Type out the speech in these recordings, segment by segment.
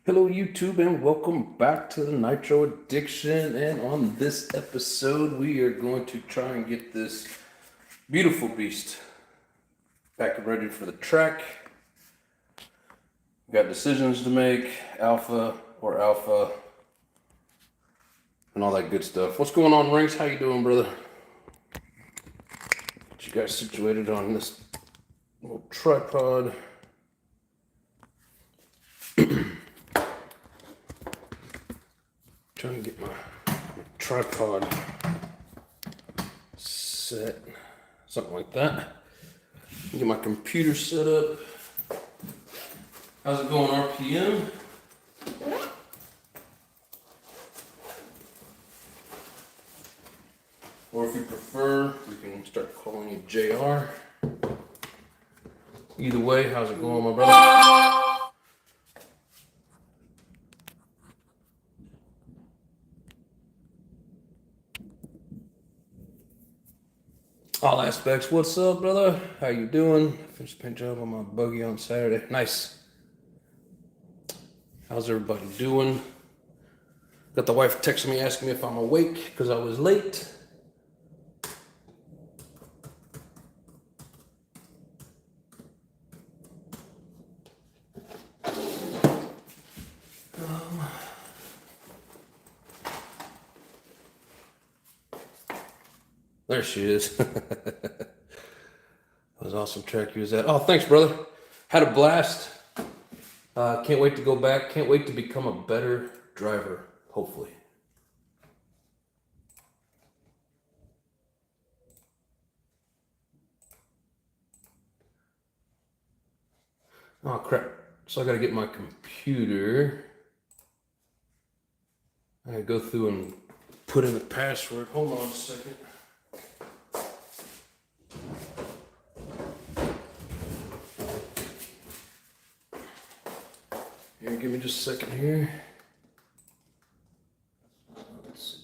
Hello, YouTube, and welcome back to the Nitro Addiction. And on this episode, we are going to try and get this beautiful beast back and ready for the track. We got decisions to make, alpha or alpha, and all that good stuff. What's going on, Rings? How you doing, brother? Get you guys situated on this little tripod. Trying to get my tripod set, something like that. Get my computer set up. How's it going, RPM? Or if you prefer, we can start calling you JR. Either way, how's it going, my brother? All aspects, what's up, brother? How you doing? Finished paint job on my buggy on Saturday. Nice. How's everybody doing? Got the wife texting me asking me if I'm awake because I was late. There she is. That was awesome track you was at. Oh, thanks, brother. Had a blast. Can't wait to go back. Can't wait to become a better driver, hopefully. Oh, crap. So I got to get my computer. I got to go through and put in the password. Hold on a second. Here, give me just a second here. Let's see.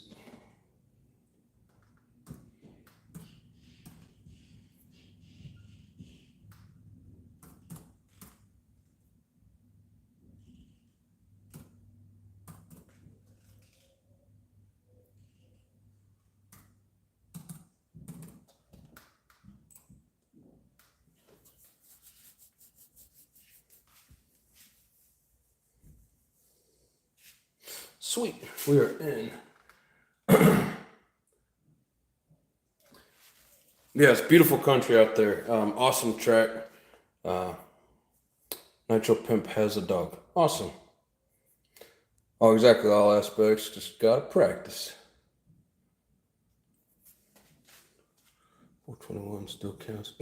Sweet, we are in. Yeah, it's beautiful country out there. Awesome track. Nitro Pimp has a dog. Awesome. Oh, exactly, all aspects. Just gotta practice. 421 still counts.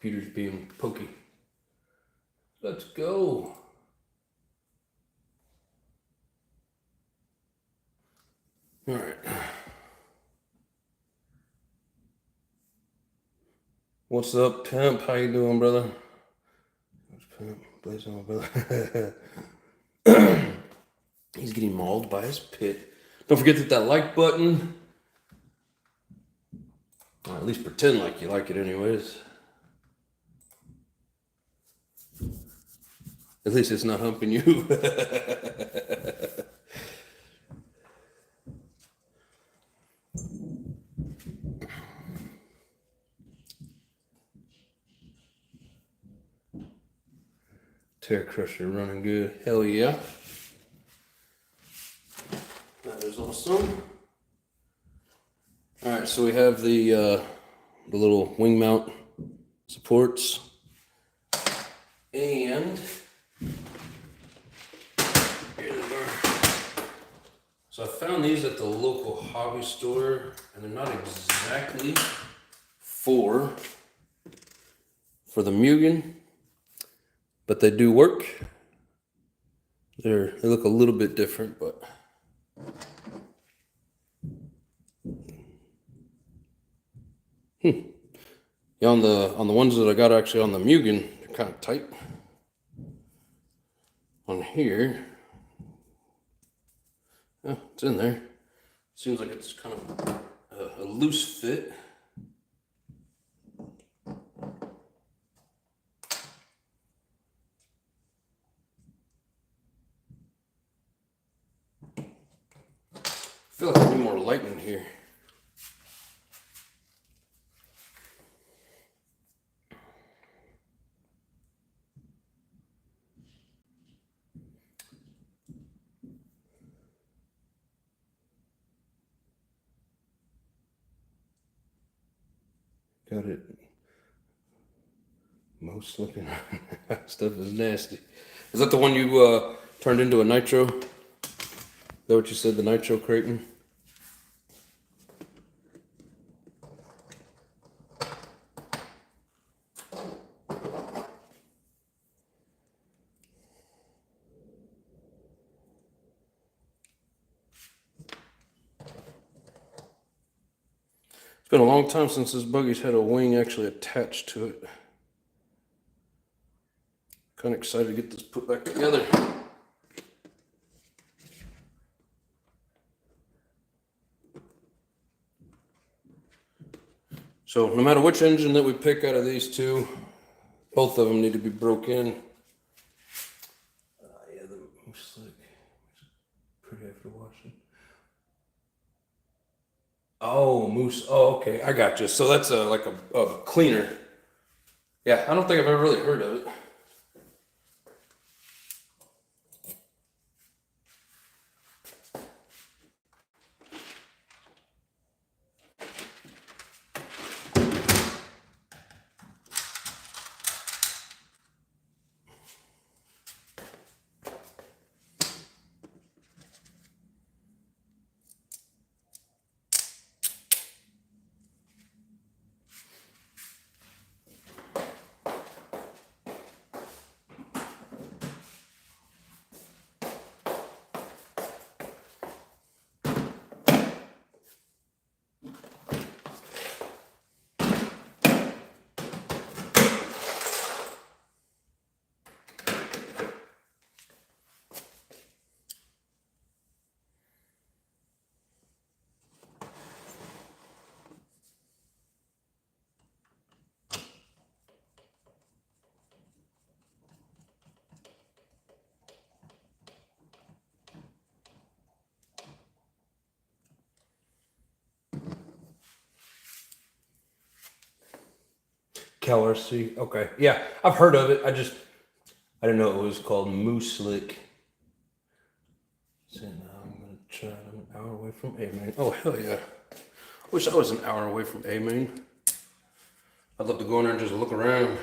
Computer's being pokey. Let's go. All right. What's up, Pimp? How you doing, brother? What's Pimp? Blaze on, brother. He's getting mauled by his pit. Don't forget that like button. Or at least pretend like you like it anyways. At least it's not humping you. Tear Crusher running good. Hell yeah. That is awesome. All right, so we have the little wing mount supports. And so I found these at the local hobby store, and they're not exactly for the Mugen, but they do work. They look a little bit different, but Yeah, on the ones that I got actually on the Mugen, they're kind of tight. On here, oh, it's in there. Seems like it's kind of a loose fit. I feel like I need more light in here. Got it. Most looking stuff is nasty. Is that the one you turned into a nitro? Is that what you said, the nitro Creighton? It's been a long time since this buggy's had a wing actually attached to it. Kind of excited to get this put back together. So no matter which engine that we pick out of these two, both of them need to be broke in. Yeah, the slick, pretty after washing. Oh, Moose. Oh, okay, I got you. So that's like a cleaner. Yeah, I don't think I've ever really heard of it. Keller C. Okay. Yeah, I've heard of it. I didn't know it was called Moose Lick. So now I'm gonna try it. I'm an hour away from A main. Oh hell yeah. Wish I was an hour away from A main. I'd love to go in there and just look around.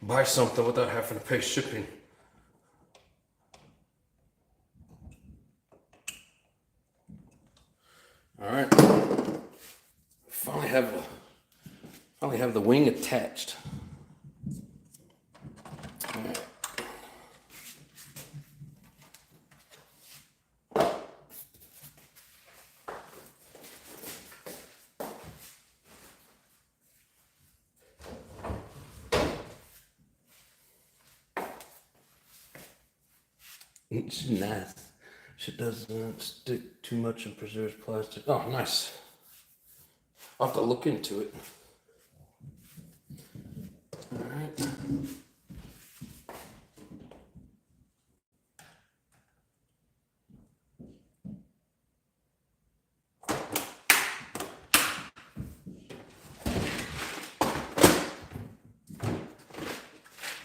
Buy something without having to pay shipping. All right. Finally have the wing attached. All right. It's nice. She doesn't stick too much and preserves plastic. Oh, nice. I'll have to look into it. All right.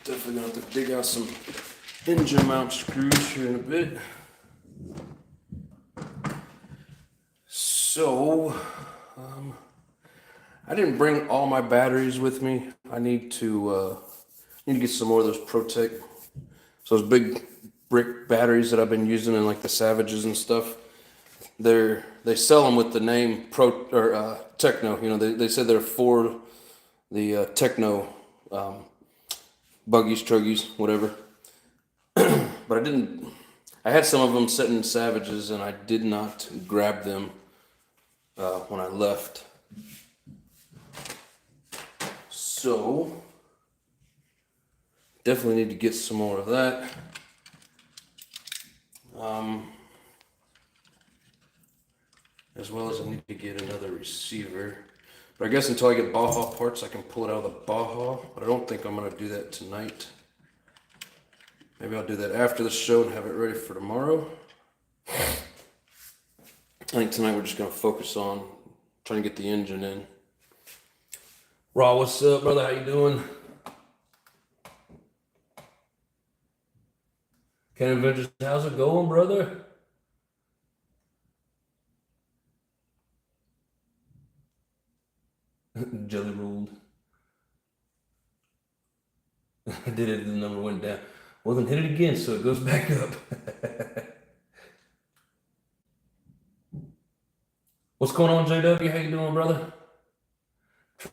Definitely gonna have to dig out some engine mount screws here in a bit. So, I didn't bring all my batteries with me. I need to get some more of those ProTech. So those big brick batteries that I've been using in like the Savages and stuff. They sell them with the name Techno. You know, they said they're for the Techno buggies, truggies, whatever. But I had some of them sitting in Savages and I did not grab them when I left. So definitely need to get some more of that. As well as I need to get another receiver. But I guess until I get Baja parts, I can pull it out of the Baja. But I don't think I'm going to do that tonight. Maybe I'll do that after the show and have it ready for tomorrow. I think tonight we're just going to focus on trying to get the engine in. Raw, what's up, brother? How you doing? Ken Adventures, how's it going, brother? Jelly rolled. I did it, the number went down. Well, then hit it again so it goes back up. What's going on, JW? How you doing, brother?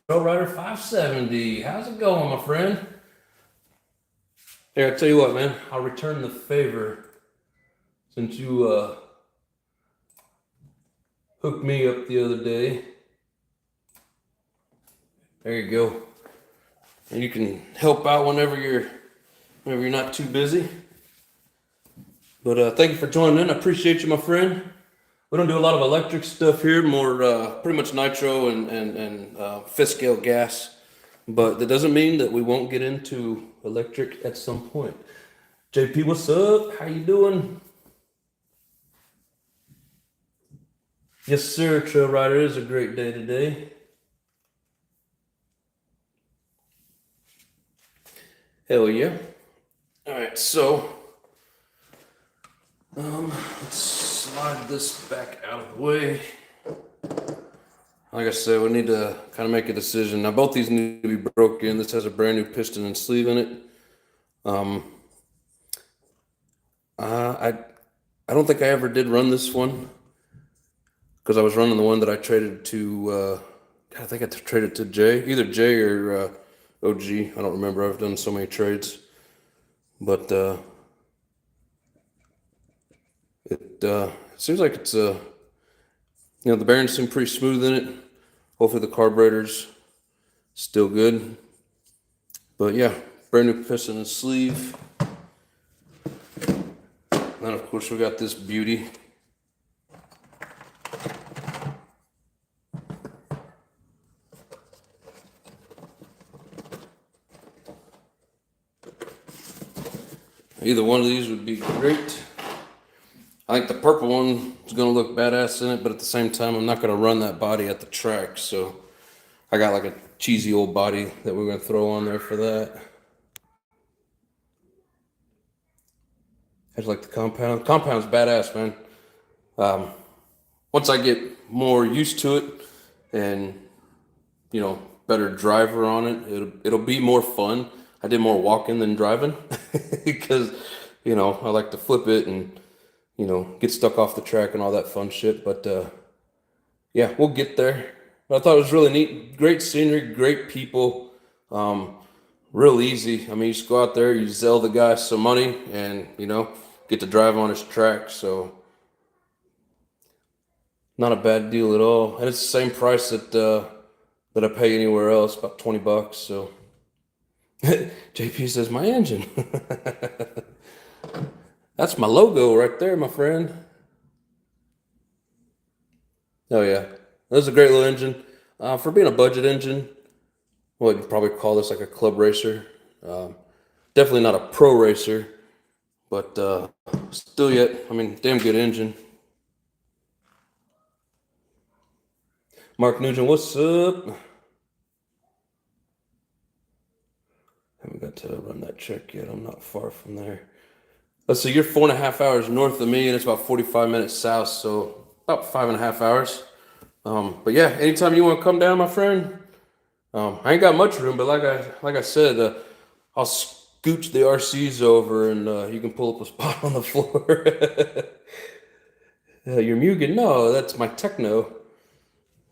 Trail Rider 570. How's it going, my friend? Here, I tell you what, man. I'll return the favor since you hooked me up the other day. There you go. And you can help out whenever you're not too busy. But thank you for joining in. I appreciate you, my friend. We don't do a lot of electric stuff here, more pretty much nitro and fifth scale gas. But that doesn't mean that we won't get into electric at some point. JP, what's up? How you doing? Yes, sir, Trail Rider. It is a great day today. Hell yeah. All right, so let's slide this back out of the way. Like I said, we need to kind of make a decision. Now, both these need to be broken. This has a brand new piston and sleeve in it. I don't think I ever did run this one because I was running the one that I traded to, I think I traded to Jay, either Jay or OG. I don't remember. I've done so many trades. But it seems like it's, the bearings seem pretty smooth in it. Hopefully the carburetor's still good. But yeah, brand new piston and sleeve. And then of course we got this beauty. Either one of these would be great. I think the purple one is going to look badass in it, but at the same time, I'm not going to run that body at the track. So I got like a cheesy old body that we're going to throw on there for that. I just like the compound. Compound's badass, man. Once I get more used to it and, better driver on it, it'll be more fun. I did more walking than driving because, I like to flip it and, get stuck off the track and all that fun shit. But, yeah, we'll get there. But I thought it was really neat. Great scenery, great people. Real easy. I mean, you just go out there, you sell the guy some money and, get to drive on his track. So not a bad deal at all. And it's the same price that I pay anywhere else, about $20. So JP says my engine. That's my logo right there, my friend. Oh yeah, that's a great little engine. For being a budget engine, well, you'd probably call this like a club racer. Definitely not a pro racer, but still yet, damn good engine. Mark Nugent, what's up? Haven't got to run that check yet. I'm not far from there. Let's see, you're 4.5 hours north of me, and it's about 45 minutes south, so about 5.5 hours. But yeah, anytime you want to come down, my friend, I ain't got much room, but like I said, I'll scooch the RCs over, and you can pull up a spot on the floor. Your Mugen? No, that's my Techno.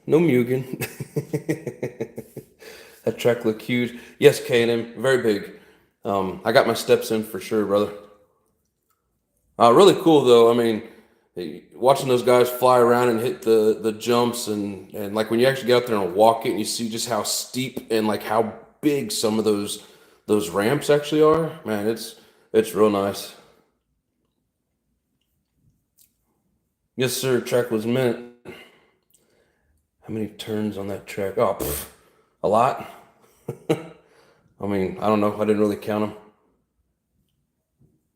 No Mugen. That track looked huge. Yes, K&M, very big. I got my steps in for sure, brother. Really cool though. Watching those guys fly around and hit the jumps, and like when you actually get out there and walk it and you see just how steep and like how big some of those ramps actually are, man, it's real nice. Yes, sir. Track was mint. How many turns on that track? Oh, a lot. I mean, I don't know. I didn't really count them.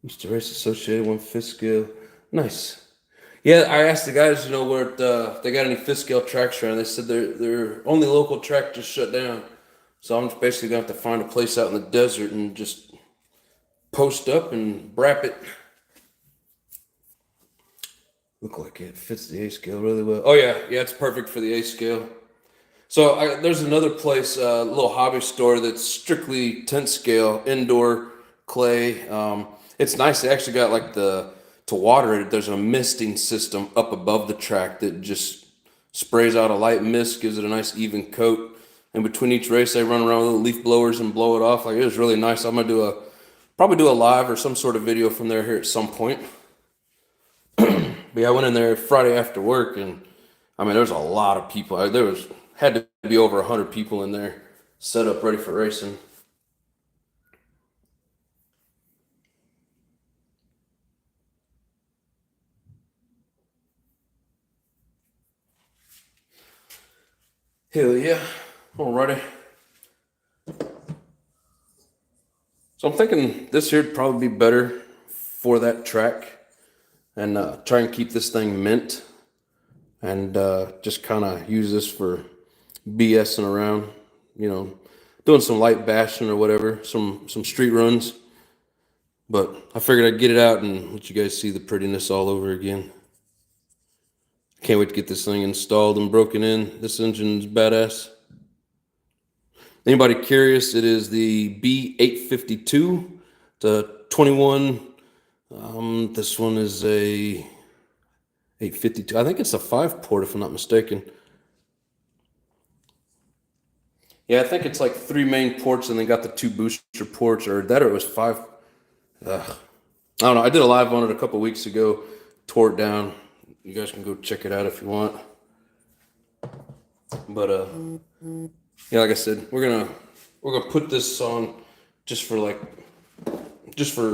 Used to race associated, one fifth scale. Nice. Yeah, I asked the guys, where if they got any fifth scale tracks around. They said their only local track just shut down. So I'm just basically gonna have to find a place out in the desert and just post up and brap it. Look like it fits the A scale really well. Oh yeah, it's perfect for the A scale. So there's another place, a little hobby store that's strictly 10th scale indoor clay. It's nice. They actually got like to water it. There's a misting system up above the track that just sprays out a light mist, gives it a nice even coat. In between each race, they run around with little leaf blowers and blow it off. Like, it was really nice. I'm gonna probably do a live or some sort of video from there here at some point. But yeah, I went in there Friday after work, and I mean, there's a lot of people. Had to be over 100 people in there, set up ready for racing. Hell yeah. Alrighty. So I'm thinking this here would probably be better for that track, and try and keep this thing mint, and just kind of use this for BSing around, doing some light bashing or whatever, some street runs. But I figured I'd get it out and let you guys see the prettiness all over again. Can't wait to get this thing installed and broken in. This engine's badass. Anybody curious, it is the B852. It's a 21. This one is a 852. I think it's a 5-port if I'm not mistaken. Yeah, I think it's like 3 main ports and then got the 2 booster ports, or it was 5. I don't know. I did a live on it a couple weeks ago. Tore it down. You guys can go check it out if you want. But yeah, like I said, we're gonna put this on just for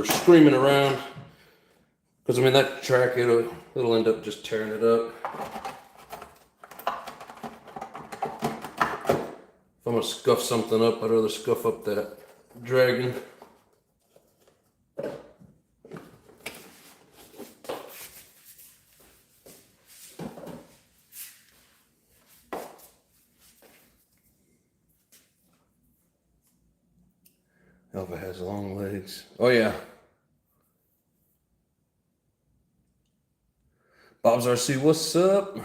screaming around. Because I mean, that track, it'll end up just tearing it up. If I'm gonna scuff something up, I'd rather scuff up that dragon. Alpha has long legs. Oh yeah. Bob's RC, what's up?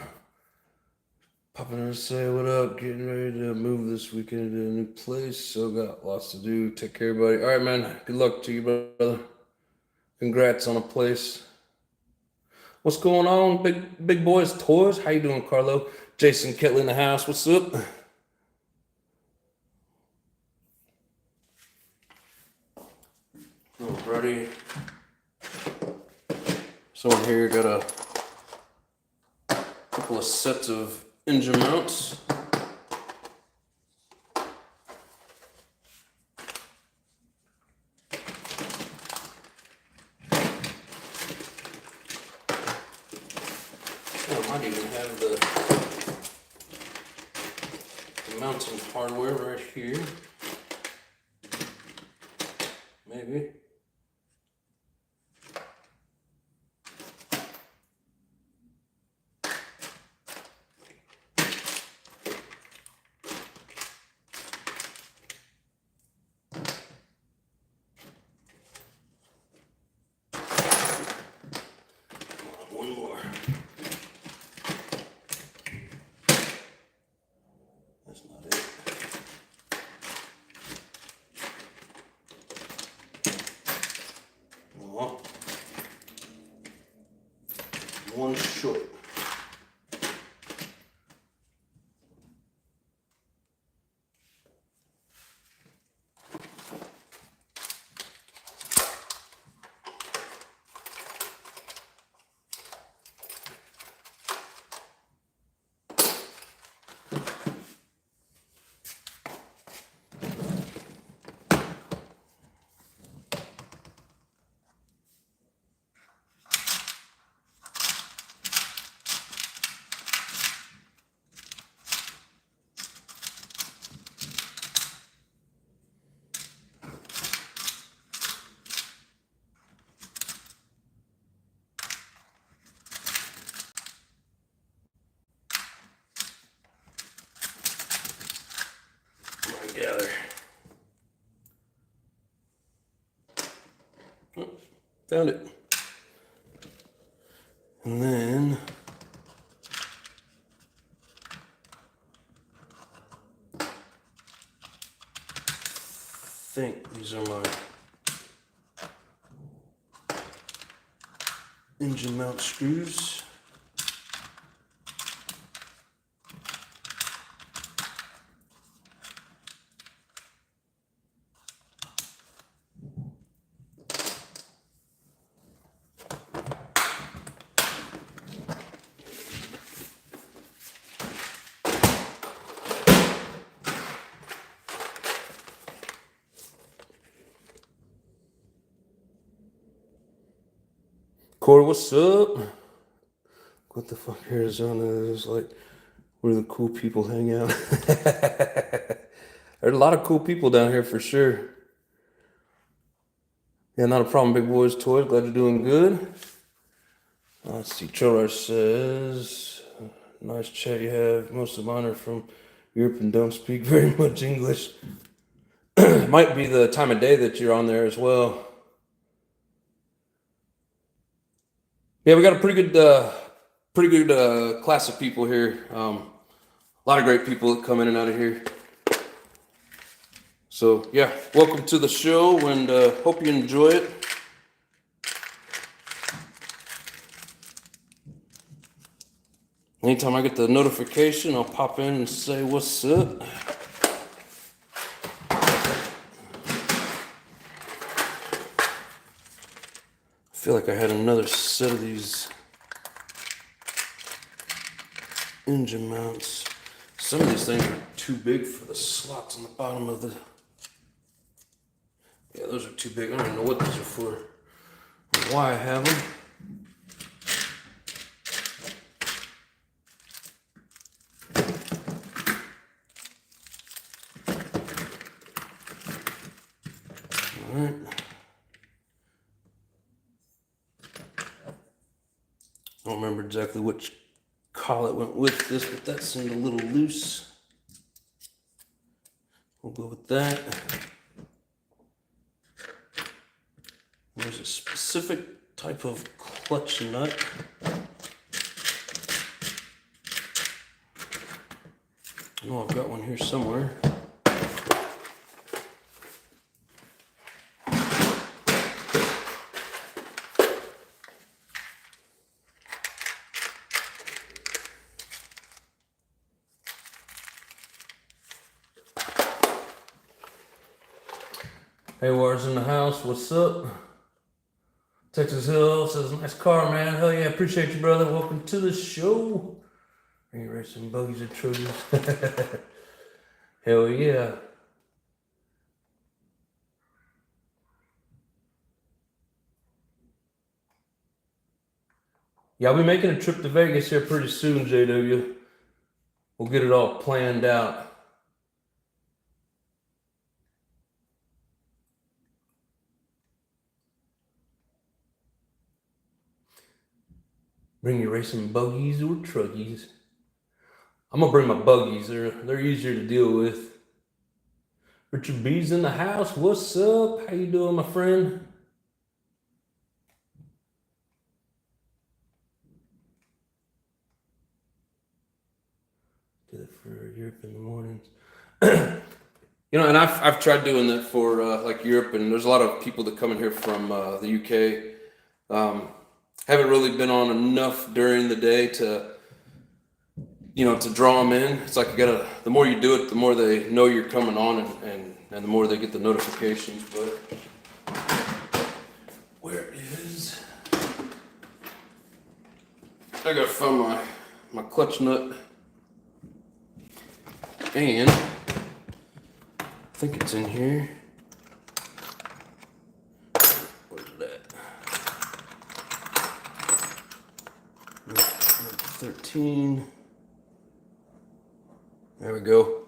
Popping in to say what up. Getting ready to move this weekend to a new place. So got lots to do. Take care, buddy. All right, man. Good luck to you, brother. Congrats on a place. What's going on, big boys toys? How you doing, Carlo? Jason Ketley in the house. What's up? Alrighty. Someone here got a couple of sets of engine mounts. I might even have the mounting hardware right here. Maybe. One more. That's not it. Oh. One short. together. Oh, found it. And then I think these are my engine mount screws. Corey, what's up? What the fuck, Arizona is like where the cool people hang out. There's a lot of cool people down here for sure. Yeah, not a problem, Big Boys Toys. Glad you're doing good. Let's see, Troller says, nice chat you have. Most of mine are from Europe and don't speak very much English. Might be the time of day that you're on there as well. Yeah, we got a pretty good class of people here. A lot of great people that come in and out of here. So yeah, welcome to the show, and hope you enjoy it. Anytime I get the notification, I'll pop in and say what's up. I feel like I had another set of these engine mounts. Some of these things are too big for the slots on the bottom of the... Yeah, those are too big. I don't even know what these are for or why I have them. All right. I don't remember exactly which collet went with this, but that seemed a little loose. We'll go with that. There's a specific type of clutch nut. I know I've got one here somewhere. Hey, War's in the house. What's up? Texas Hill says, nice car, man. Hell yeah, appreciate you, brother. Welcome to the show. Are you racing buggies or Trojans? Hell yeah. Yeah, I'll be making a trip to Vegas here pretty soon, JW. We'll get it all planned out. Bring your racing buggies or truggies. I'm gonna bring my buggies. They're easier to deal with. Richard B's in the house. What's up? How you doing, my friend? Did it for Europe in the mornings. You know, and I've tried doing that for like Europe, and there's a lot of people that come in here from the UK. Haven't really been on enough during the day to, you know, to draw them in. It's like you gotta, the more you do it, the more they know you're coming on, and the more they get the notifications. But where is, I gotta find my clutch nut, and I think it's in here. Where's that? 13. There we go.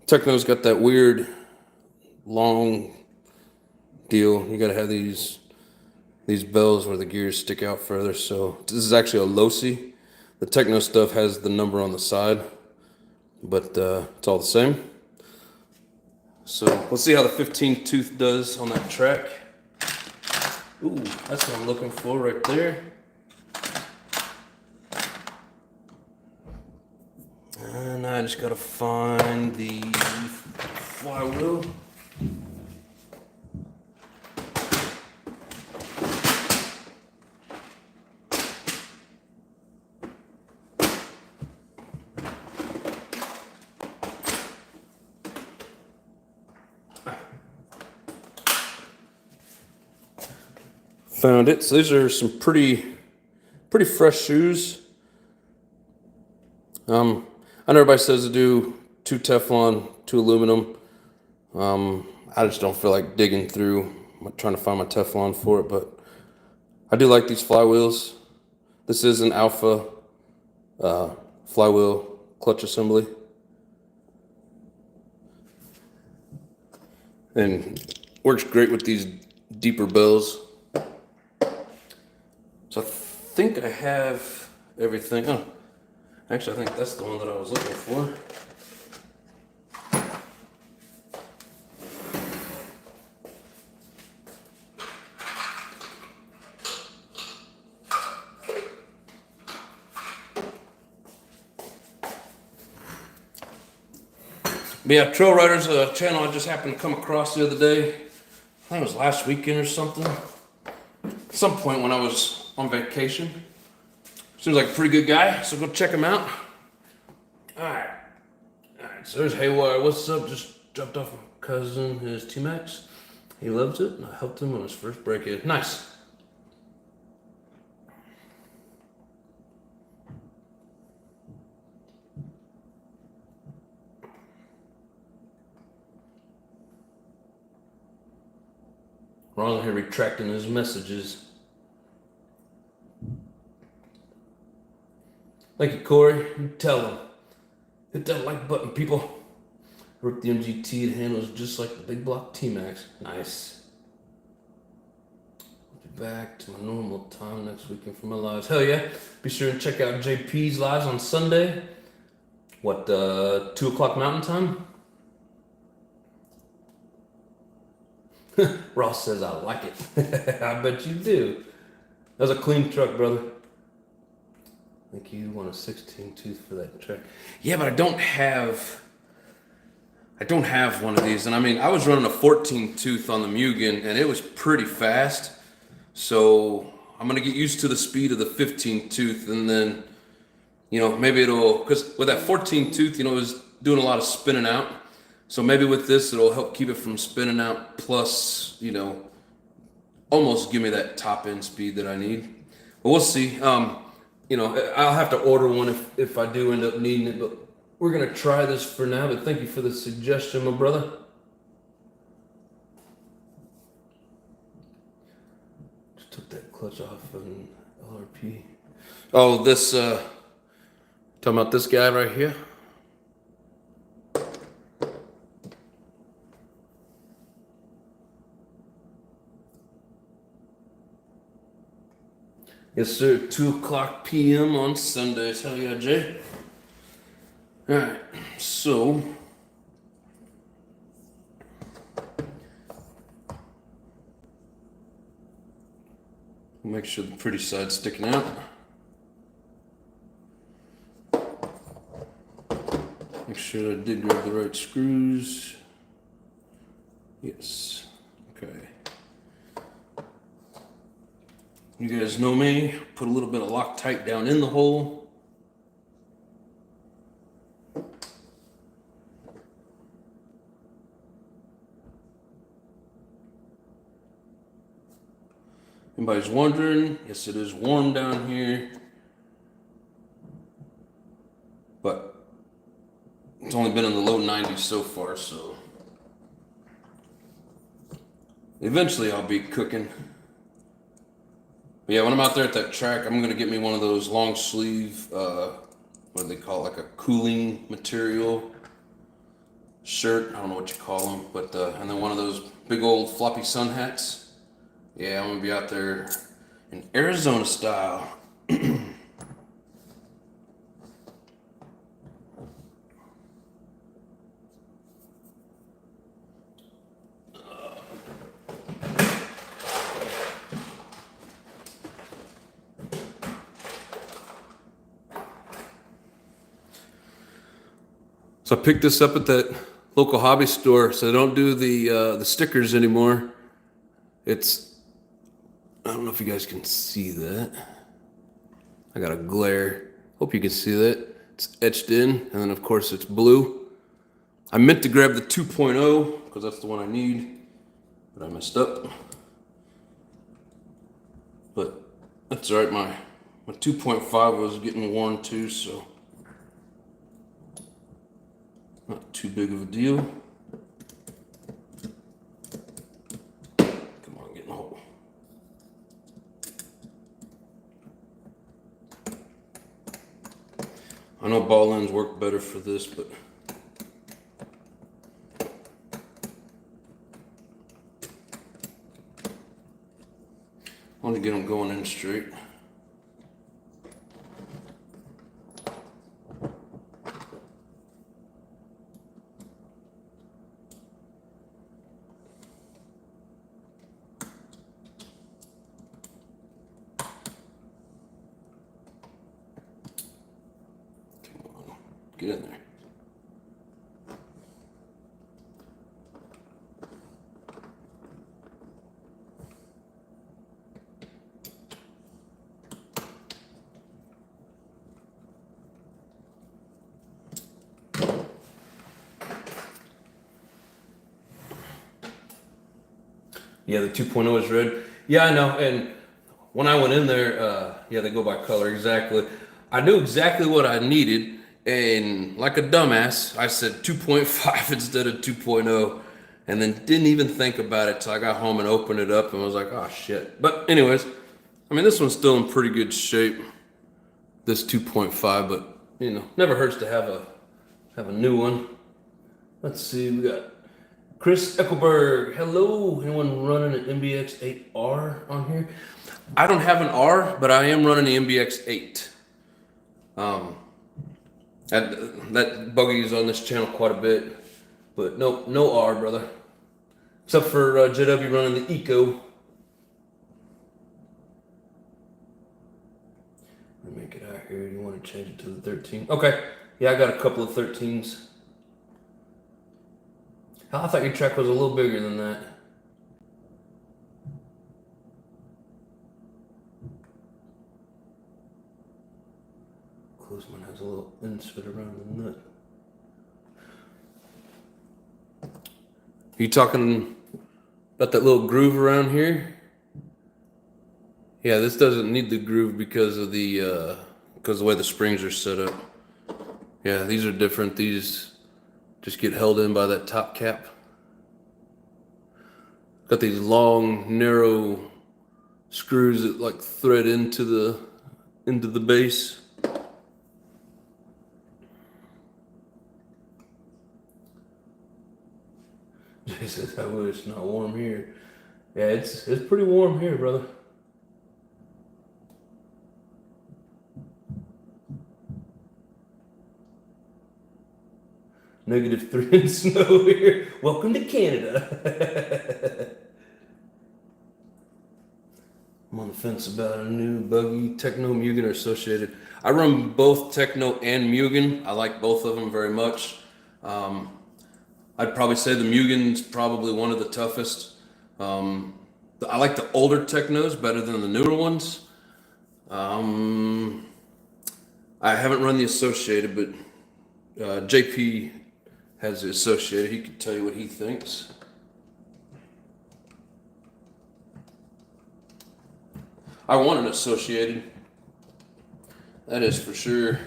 Techno's got that weird long deal. You gotta have these bells where the gears stick out further. So this is actually a Losi. The Techno stuff has the number on the side, but it's all the same. So let's see how the 15 tooth does on that track. Ooh, that's what I'm looking for right there. And I just gotta find the flywheel. Found it. So these are some pretty fresh shoes. I know everybody says to do 2 Teflon, 2 aluminum. I just don't feel like digging through, trying to find my Teflon for it, but I do like these flywheels. This is an Alpha flywheel clutch assembly. And works great with these deeper bells. So I think I have everything. Oh, actually, I think that's the one that I was looking for. But yeah, Trail Riders channel I just happened to come across the other day. I think it was last weekend or something. At some point when I was on vacation. Seems like a pretty good guy, so go check him out. Alright, so there's Haywire. What's up? Just dropped off my cousin his T-Max. He loves it, and I helped him on his first break-in. Nice. Ron here retracting his messages. Thank you, Corey. You tell him. Hit that like button, people. Work the MGT. It handles just like the big block T-Max. Nice. I'll be back to my normal time next weekend for my lives. Hell yeah. Be sure to check out JP's lives on Sunday. What, 2 o'clock Mountain Time? Ross says I like it. I bet you do. That was a clean truck, brother. I think you want a 16 tooth for that track. Yeah, but I don't have one of these. And I mean, I was running a 14 tooth on the Mugen, and it was pretty fast. So I'm gonna get used to the speed of the 15 tooth, and then, you know, maybe it'll, because with that 14 tooth, you know, it was doing a lot of spinning out. So maybe with this, it'll help keep it from spinning out, plus, you know, almost give me that top end speed that I need. But we'll see. You know, I'll have to order one if I do end up needing it, but we're going to try this for now. But thank you for the suggestion, my brother. Just took that clutch off an LRP. Oh, this, talking about this guy right here. Yes, sir. 2 o'clock p.m. on Sundays. Hell yeah, Jay. All right. So, make sure the pretty side's sticking out. Make sure I did grab the right screws. Yes. Okay. You guys know me, put a little bit of Loctite down in the hole. Anybody's wondering, yes, it is warm down here, but it's only been in the low 90s so far, so eventually I'll be cooking. But yeah, when I'm out there at that track, I'm gonna get me one of those long sleeve, what do they call it, like a cooling material shirt. I don't know what you call them, but and then one of those big old floppy sun hats. Yeah, I'm gonna be out there in Arizona style. So I picked this up at that local hobby store. So they don't do the stickers anymore. It's, I don't know if you guys can see that. I got a glare. Hope you can see that. It's etched in, and then of course it's blue. I meant to grab the 2.0 because that's the one I need, but I messed up. But that's all right. My 2.5 was getting worn too, so not too big of a deal. Come on, get in the hole. I know ball ends work better for this, but I want to get them going in straight. Get in there. Yeah, the 2.0 is red. Yeah, I know. And when I went in there, yeah, they go by color exactly. I knew exactly what I needed. And like a dumbass, I said 2.5 instead of 2.0, and then didn't even think about it till I got home and opened it up and was like, oh shit. But anyways, I mean, this one's still in pretty good shape, this 2.5, but you know, never hurts to have a new one. Let's see, we got Chris Eckelberg. Hello, anyone running an MBX 8R on here? I don't have an R, but I am running the MBX 8. That buggy is on this channel quite a bit, but no R, brother. Except for JW running the Eco. Let me make it out here. You want to change it to the 13? Okay. Yeah, I got a couple of 13s. I thought your track was a little bigger than that. Close one has a little insert around the nut. Are you talking about that little groove around here? Yeah, this doesn't need the groove because of the way the springs are set up. Yeah, these are different. These just get held in by that top cap. Got these long, narrow screws that like thread into the base. Jay says, I wish it's not warm here. Yeah, it's pretty warm here, brother. -3 in snow here. Welcome to Canada. I'm on the fence about a new buggy, Techno, Mugen, or Associated. I run both Techno and Mugen. I like both of them very much. I'd probably say the Mugen's probably one of the toughest. I like the older Technos better than the newer ones. I haven't run the Associated, but JP has the Associated. He could tell you what he thinks. I want an Associated. That is for sure.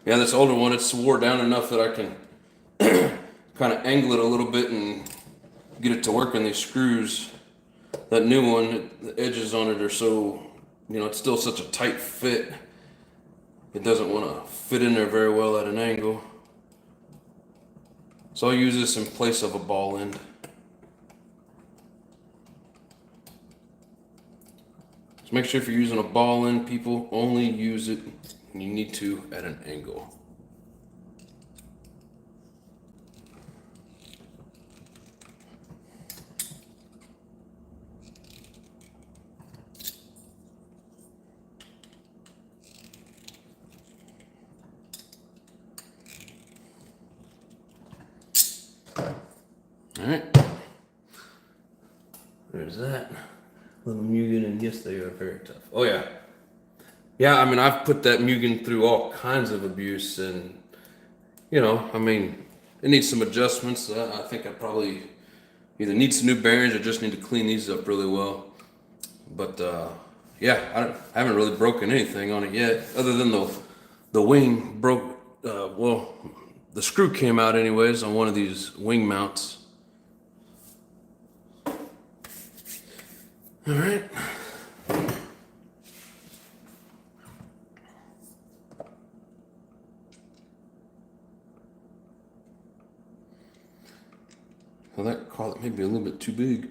Yeah, this older one, it's wore down enough that I can kind of angle it a little bit and get it to work on these screws. That new one, the edges on it are so, you know, it's still such a tight fit. It doesn't want to fit in there very well at an angle. So I'll use this in place of a ball end. So make sure if you're using a ball end, people, only use it when you need to at an angle. All right. There's that. Little Mugen, and yes, they are very tough. Oh, yeah. Yeah, I mean, I've put that Mugen through all kinds of abuse, and, you know, I mean, it needs some adjustments. I think I probably either need some new bearings or just need to clean these up really well. But, yeah, I haven't really broken anything on it yet, other than the wing broke, well, the screw came out anyways on one of these wing mounts. All right. Well, that collet may be a little bit too big.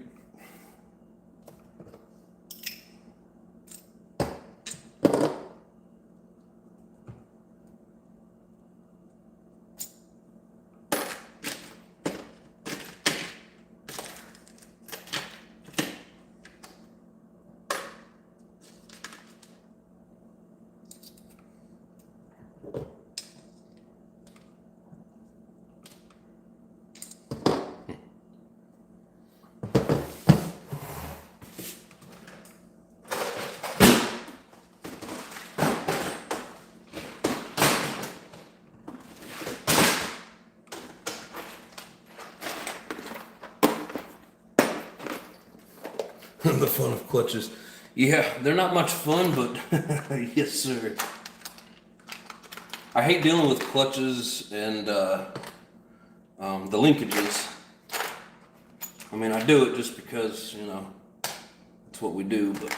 The fun of clutches. Yeah, they're not much fun, but yes, sir. I hate dealing with clutches and the linkages. I mean, I do it just because, you know, it's what we do, but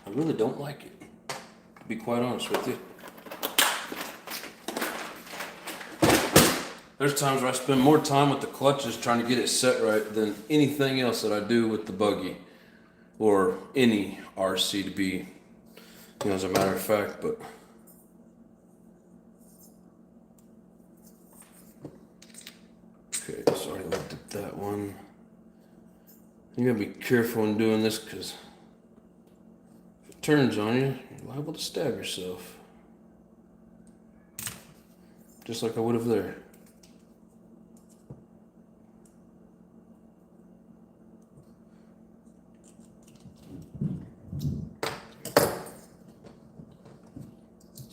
I really don't like it, to be quite honest with you. There's times where I spend more time with the clutches trying to get it set right than anything else that I do with the buggy or any RC, to be, you know, as a matter of fact. But okay, so I already looked at that one. You gotta be careful when doing this, because if it turns on you, you're liable to stab yourself, just like I would have there.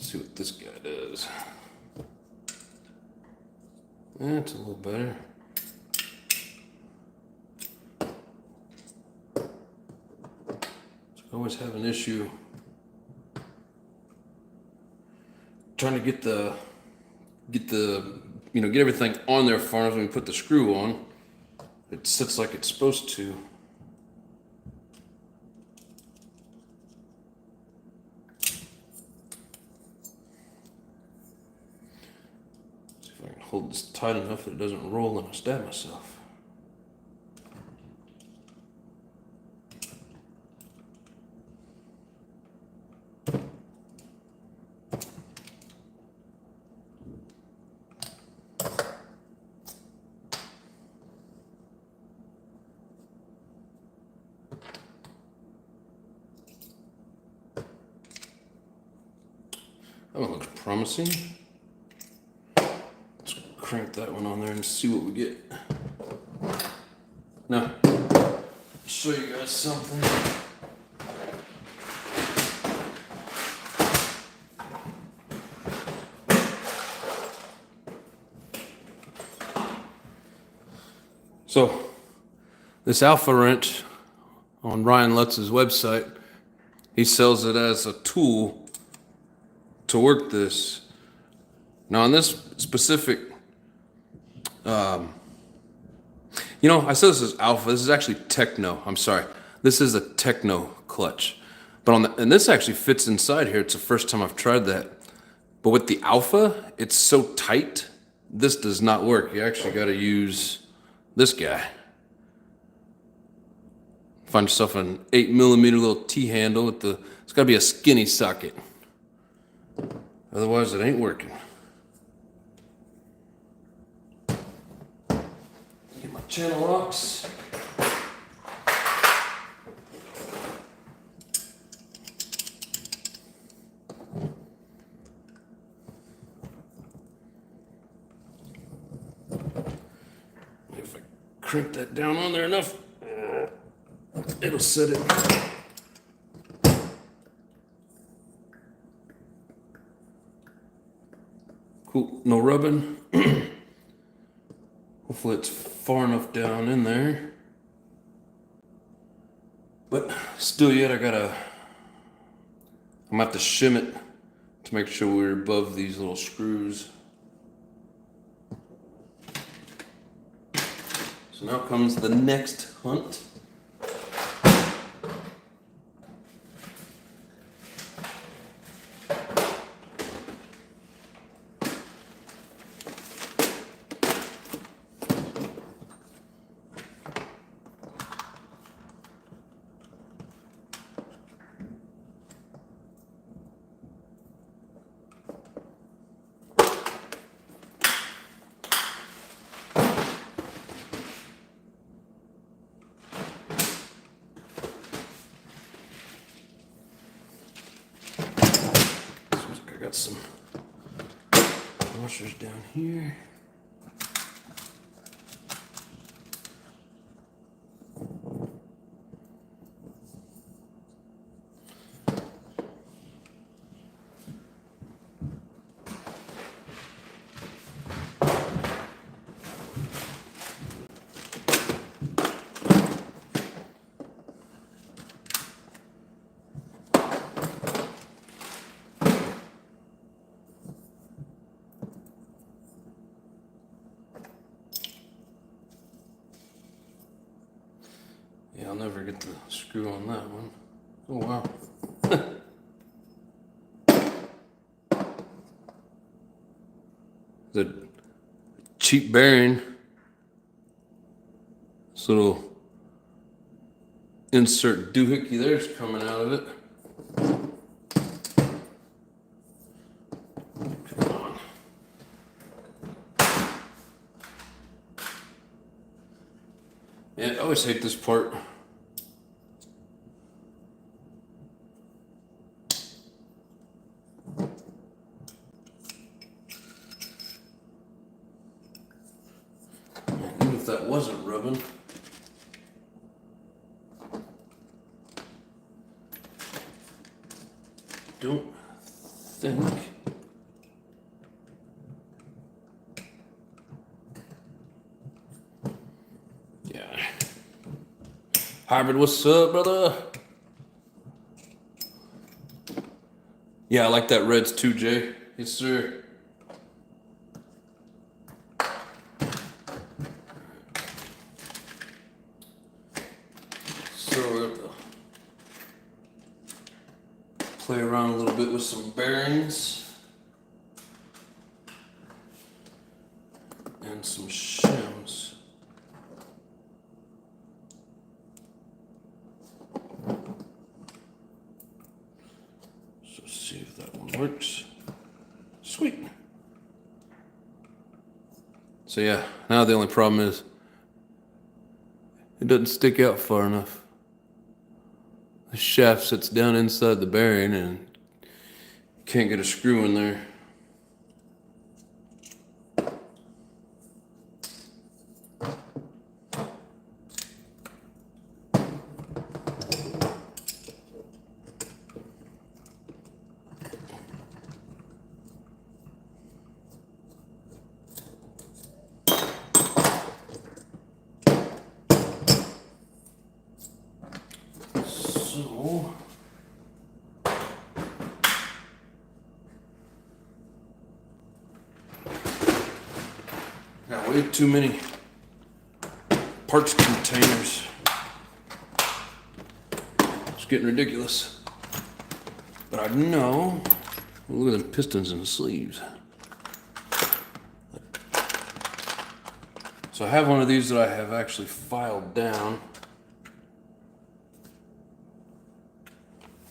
See what this guy does. That's a little better. So I always have an issue trying to get everything on there far enough when we put the screw on. It sits like it's supposed to. Hold this tight enough that it doesn't roll and I stab myself. That one looks promising. Crank that one on there and see what we get. Now, I'll show you guys something. So, this alpha wrench on Ryan Lutz's website, he sells it as a tool to work this. Now, on this specific I said this is alpha. This is actually techno. I'm sorry. This is a techno clutch. But and this actually fits inside here. It's the first time I've tried that. But with the alpha, it's so tight. This does not work. You actually got to use this guy. Find yourself an 8mm little T-handle with it's got to be a skinny socket. Otherwise, it ain't working. Channel locks. crank that down on there enough, it'll set it. Cool, no rubbing. Hopefully it's far enough down in there. But still yet I'm gonna have to shim it to make sure we're above these little screws. So now comes the next hunt. I got some washers down here. Yeah, I'll never get the screw on that one. Oh, wow. The cheap bearing. This little insert doohickey there's coming out of it. Come on. Yeah, I always hate this part. Even if that wasn't rubbing. Don't think. Yeah. Hybrid, what's up, brother? Yeah, I like that Reds too, Jay. Yes, sir. So we're gonna play around a little bit with some bearings and some shims. So see if that one works. Sweet. So yeah, now the only problem is it doesn't stick out far enough. The shaft sits down inside the bearing and can't get a screw in there. So got way too many parts containers. It's getting ridiculous. But I know, look at the pistons and the sleeves. So I have one of these that I have actually filed down.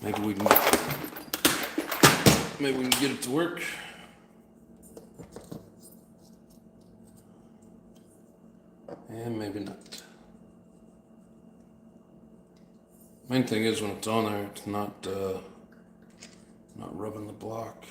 Maybe we can get it to work. And maybe not. Main thing is when it's on there, it's not rubbing the block.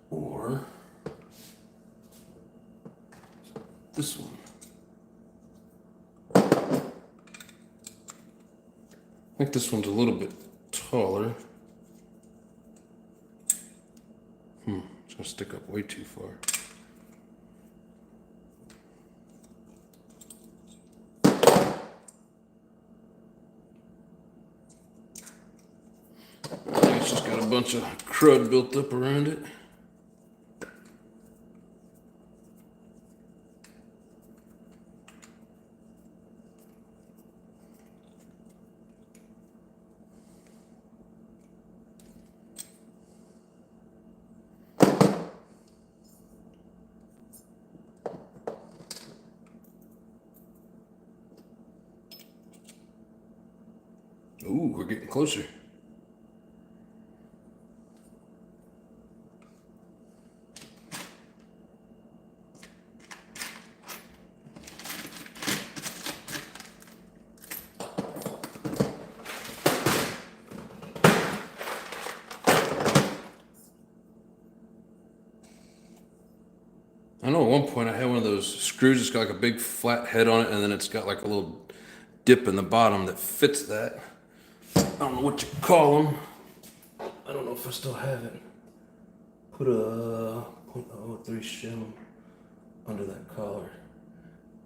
or this one. I think this one's a little bit taller. It's gonna stick up way too far. I think it's just got a bunch of crud built up around it. Ooh, we're getting closer. I know at one point I had one of those screws that's got like a big flat head on it, and then it's got like a little dip in the bottom that fits that. I don't know what you call them. I don't know if I still have it. Put a .03 shim under that collar.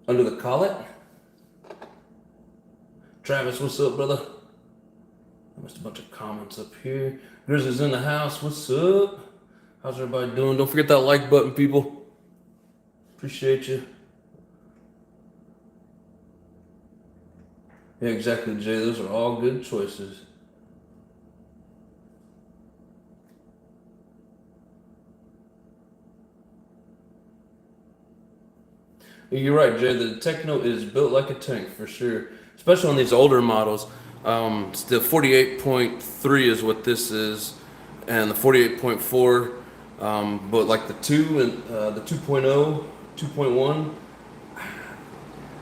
Under the collet? Travis, what's up, brother? I missed a bunch of comments up here. Grizzly's in the house, what's up? How's everybody doing? Don't forget that like button, people. Appreciate you. Yeah, exactly, Jay. Those are all good choices. You're right, Jay. The Techno is built like a tank for sure, especially on these older models. The 48.3 is what this is, and the 48.4. But like the 2 and the 2.0, 2.1.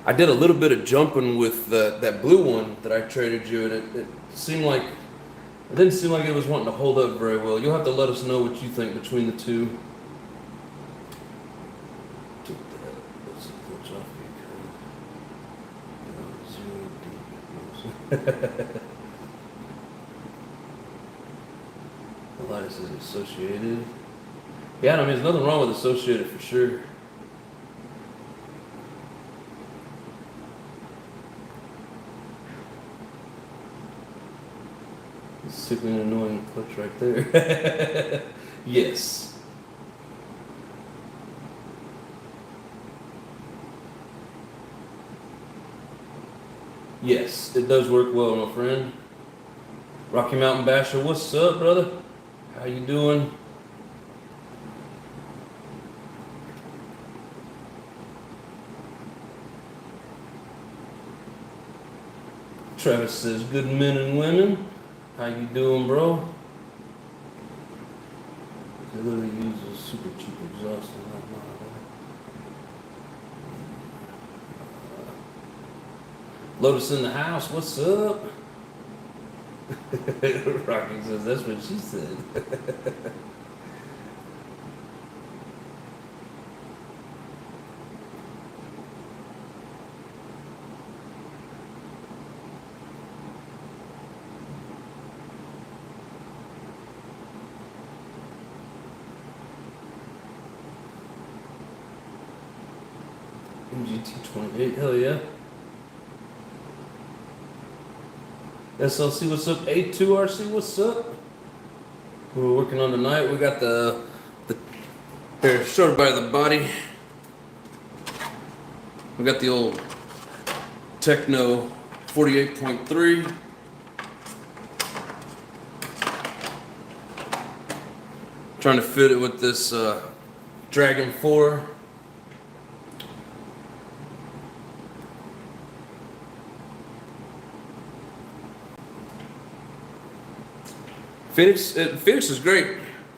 I did a little bit of jumping with that blue one that I traded you, and it seemed like it didn't seem like it was wanting to hold up very well. You'll have to let us know what you think between the two. Took that. Let's switch off because the light says associated. Yeah, I mean, there's nothing wrong with associated for sure. Sickly annoying clutch right there. Yes. Yes, it does work well, my friend. Rocky Mountain Basher, what's up, brother? How you doing? Travis says, good men and women. How you doing, bro? They literally use a super cheap exhaust. Lotus in the house, what's up? Rocky says, that's what she said. MGT28, hell yeah. SLC, what's up? A2RC, what's up? We're working on tonight. We got the here, showed by the body. We got the old Techno 48.3. Trying to fit it with this Dragon 4. Phoenix is great.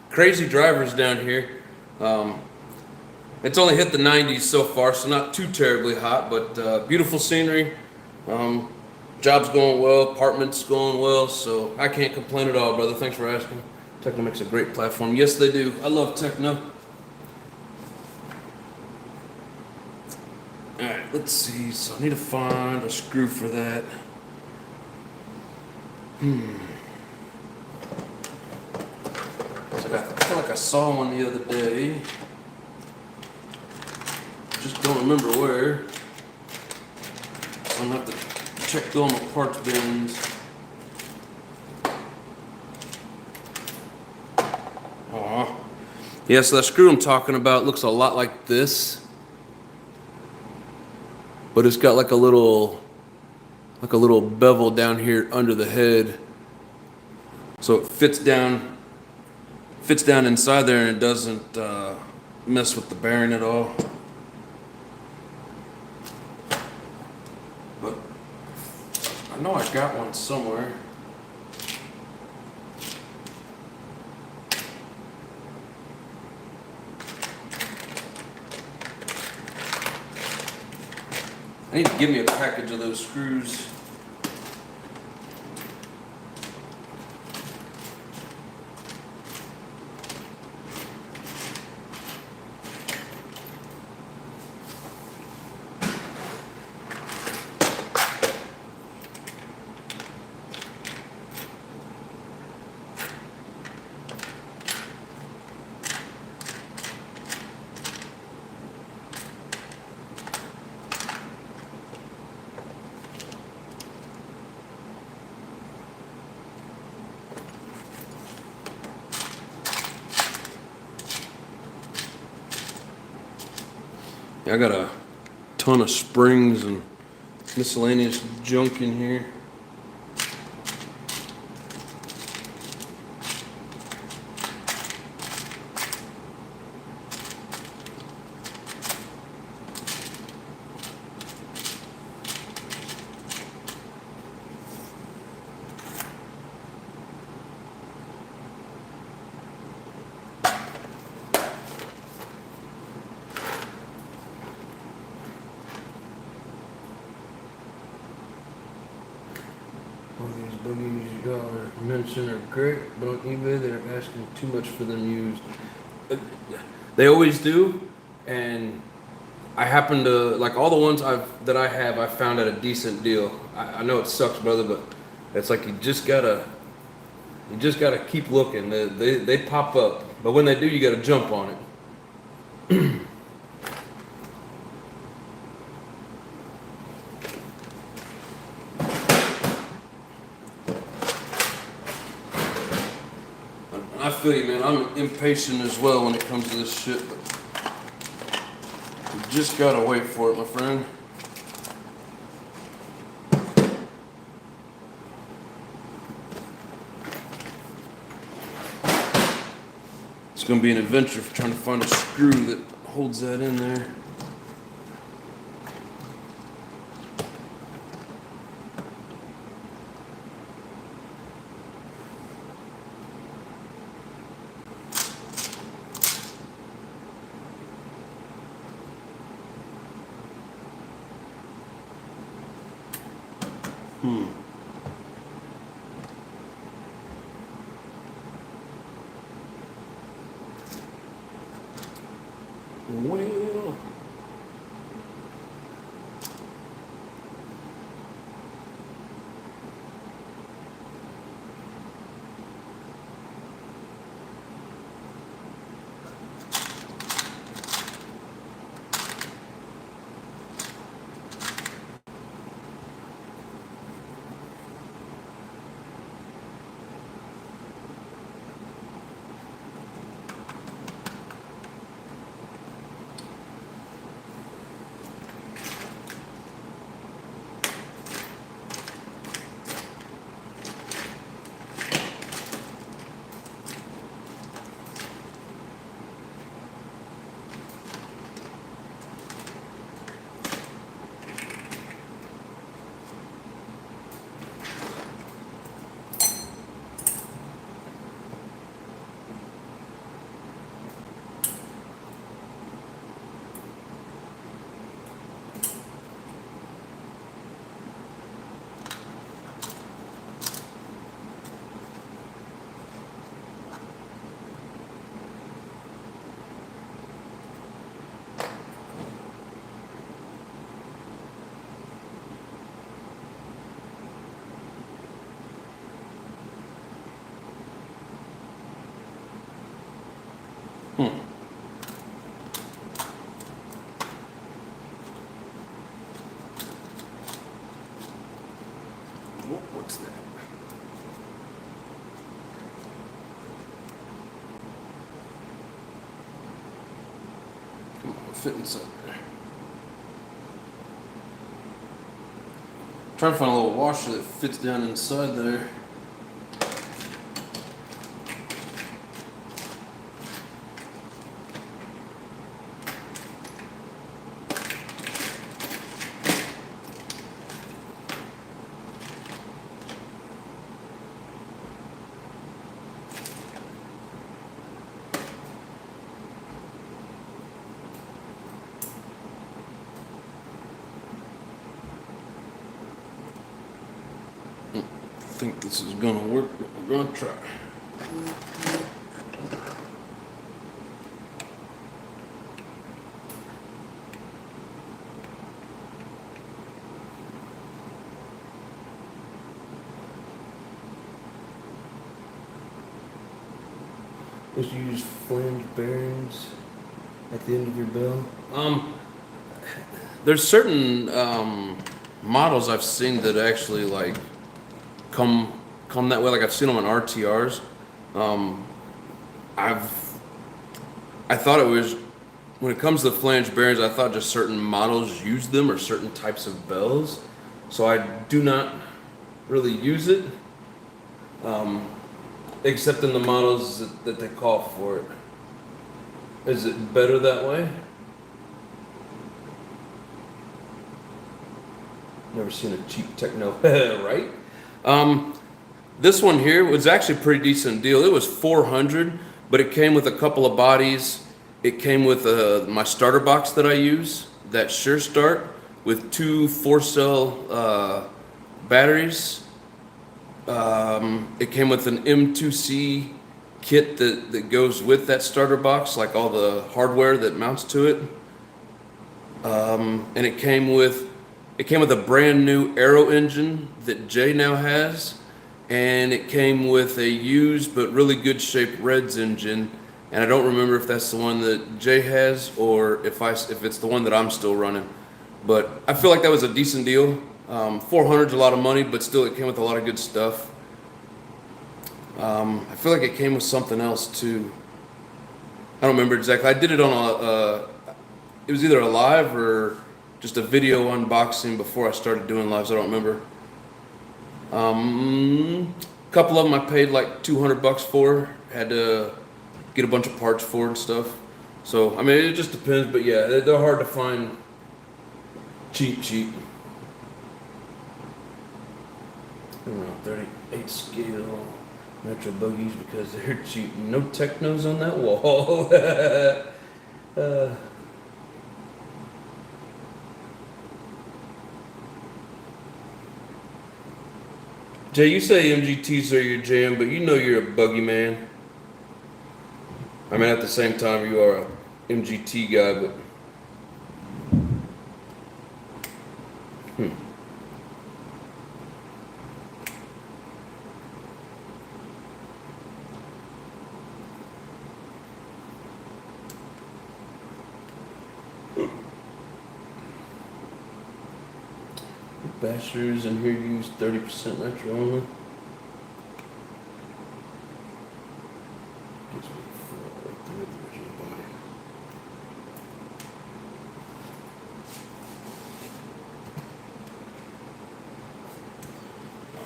Crazy drivers down here. It's only hit the 90s so far, so not too terribly hot, but beautiful scenery. Job's going well, apartment's going well, so I can't complain at all, brother. Thanks for asking. Techno makes a great platform. Yes, they do. I love Techno. Alright, let's see. So I need to find a screw for that. So I feel like I saw one the other day. Just don't remember where. I'm gonna have to check through all my parts bins. Aw. Yeah, so that screw I'm talking about looks a lot like this. But it's got like a little bevel down here under the head. So it fits down inside there and it doesn't mess with the bearing at all. But I know I got one somewhere. I need to give me a package of those screws. I got a ton of springs and miscellaneous junk in here. All these boogies y'all are mentioning are great, but on eBay they're asking too much for them used. They always do, and I happen to like all the ones that I have. I found at a decent deal. I know it sucks, brother, but it's like you just gotta keep looking. They pop up, but when they do, you gotta jump on it. I feel you, man. I'm impatient as well when it comes to this shit, but you just gotta wait for it, my friend. It's gonna be an adventure for trying to find a screw that holds that in there. Well, fit inside there. Trying to find a little washer that fits down inside there. I think this is gonna work, but we're gonna try. Just use flange bearings at the end of your bell. There's certain models I've seen that actually like come that way. Like I've seen them on RTRs. I thought it was, when it comes to the flange bearings, I thought just certain models use them or certain types of bells. So I do not really use it, except in the models that they call for it. Is it better that way? Never seen a cheap techno, right? This one here was actually a pretty decent deal. It was $400, but it came with a couple of bodies. It came with my starter box that I use, that Sure Start, with 2 4-cell batteries. It came with an M2C kit that goes with that starter box, like all the hardware that mounts to it. And it came with a brand new Aero engine that Jay now has, and it came with a used but really good shape Reds engine. And I don't remember if that's the one that Jay has or if it's the one that I'm still running. But I feel like that was a decent deal. $400 is a lot of money, but still it came with a lot of good stuff. I feel like it came with something else too. I don't remember exactly. I did it on it was either a live or just a video unboxing before I started doing lives. I don't remember. A couple of them I paid like $200 for. Had to get a bunch of parts for and stuff. So I mean, it just depends. But yeah, they're hard to find cheap. I don't know, 38 scale Metro buggies because they're cheap. No technos on that wall. Jay, you say MGTs are your jam, but you know you're a buggy man. I mean, at the same time, you are a MGT guy, but Bashers in here use 30% nitro only. Gives me a feel right through the original body.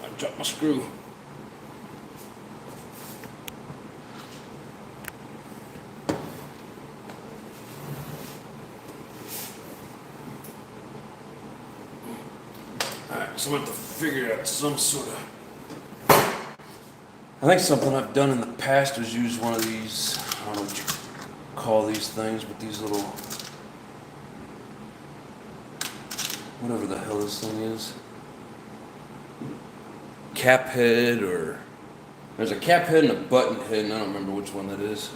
I dropped my screw. Alright, so I'm going to have to figure out some sort of... I think something I've done in the past was use one of these, I don't know what you call these things, but these little... whatever the hell this thing is. Cap head, or... there's a cap head and a button head, and I don't remember which one that is.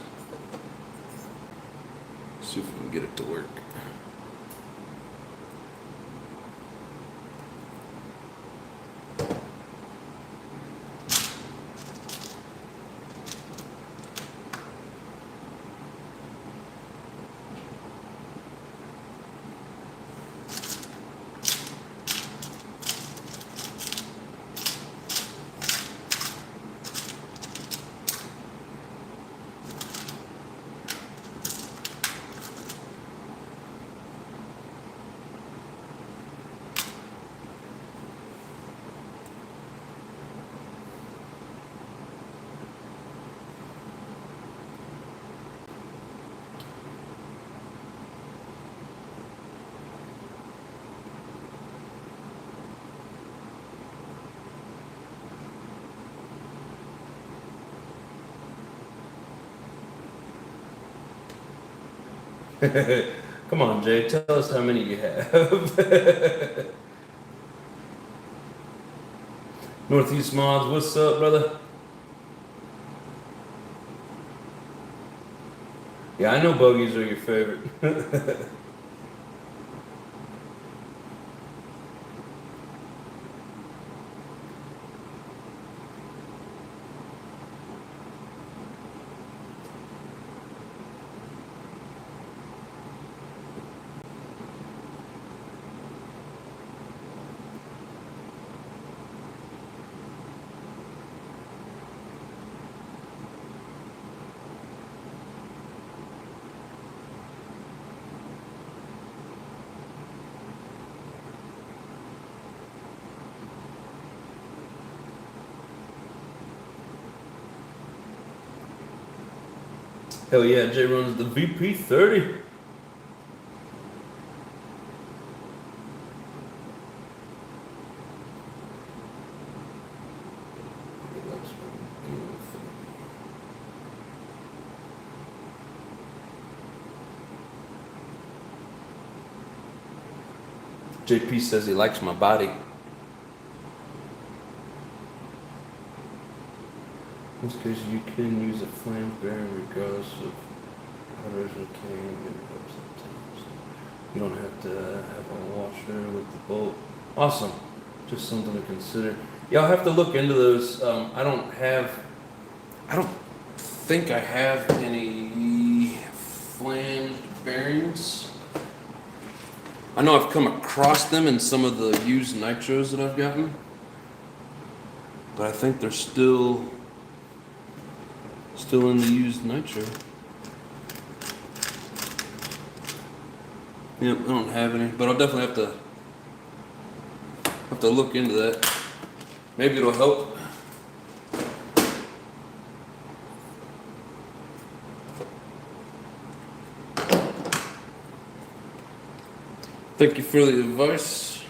See if we can get it to work. Come on, Jay, tell us how many you have. Northeast Mods, what's up, brother? Yeah, I know bogeys are your favorite. Hell yeah, Jay runs the VP30. JP says he likes my body. In this case, you can use a flange bearing regardless of how original came. You don't have to have a washer with the bolt. Awesome. Just something to consider. Yeah, I'll have to look into those. I don't think I have any flange bearings. I know I've come across them in some of the used nitros that I've gotten, but I think they're still in the used nitro. Yep, I don't have any, but I'll definitely have to look into that. Maybe it'll help. Thank you for the advice.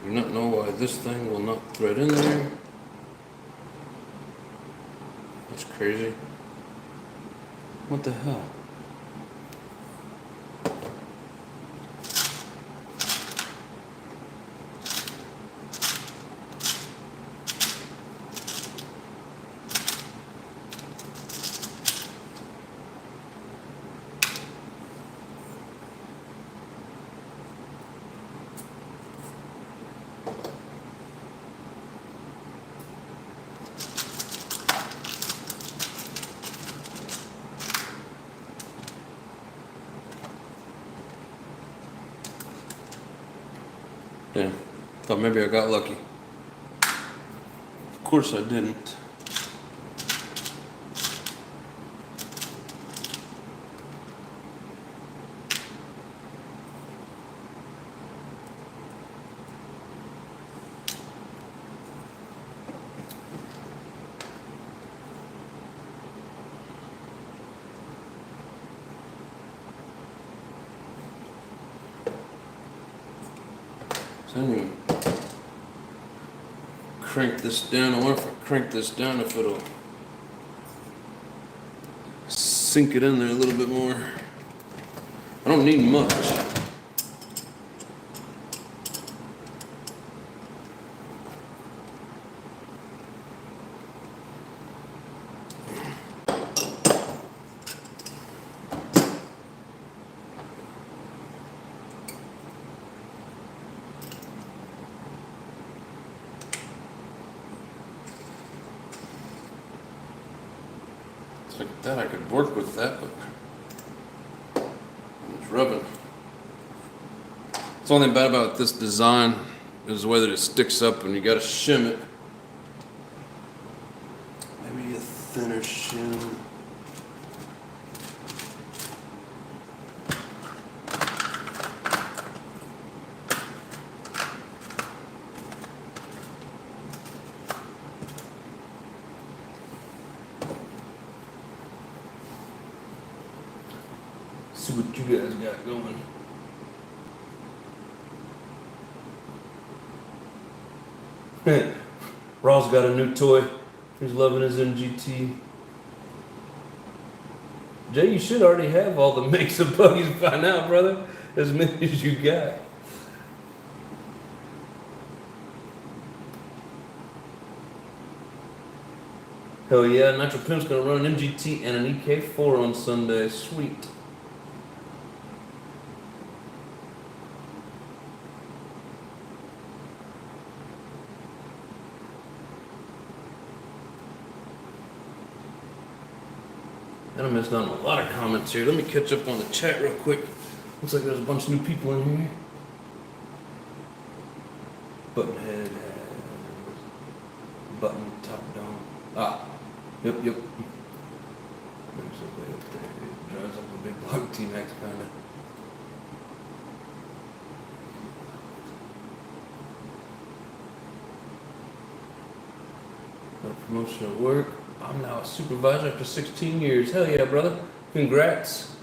I do not know why this thing will not thread in there. That's crazy. What the hell? Yeah, thought maybe I got lucky. Of course I didn't. So anyway, crank this down. I wonder if I crank this down if it'll sink it in there a little bit more. I don't need much. Like that, I could work with that, but it's rubbing. The only thing bad about this design is the way that it sticks up and you gotta shim it. Maybe a thinner shim. See what you guys got going. Raw's got a new toy. He's loving his MGT. Jay, you should already have all the makes of buggies by now, brother. As many as you got. Hell yeah, Nitro Pimp's gonna run an MGT and an EK4 on Sunday. Sweet. And I missed out on a lot of comments here. Let me catch up on the chat real quick. Looks like there's a bunch of new people in here. Buttonhead, button top down. Ah, yep. There's a way up there. It drives up a big block T-Max kind of. Got a promotion at work. I'm now a supervisor after 16 years. Hell yeah, brother. Congrats.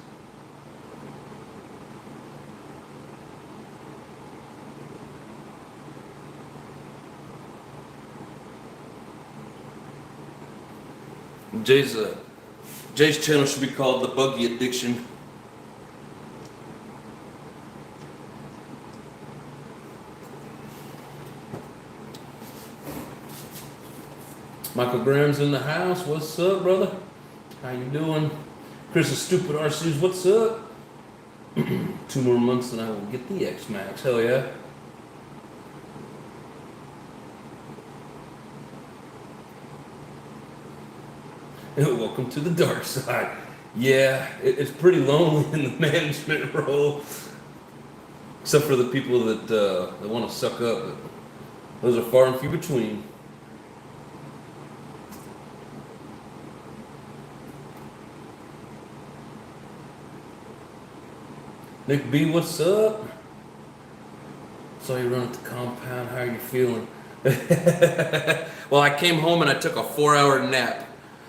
Jay's channel should be called The Buggy Addiction. Michael Graham's in the house. What's up, brother? How you doing? Chris is stupid RCs. What's up? 2 more months and I will get the X-Max. Hell yeah. Welcome to the dark side. Yeah, it's pretty lonely in the management role. Except for the people that want to suck up. Those are far and few between. Nick B, what's up? Saw you run at the compound. How are you feeling? Well, I came home and I took a 4-hour nap.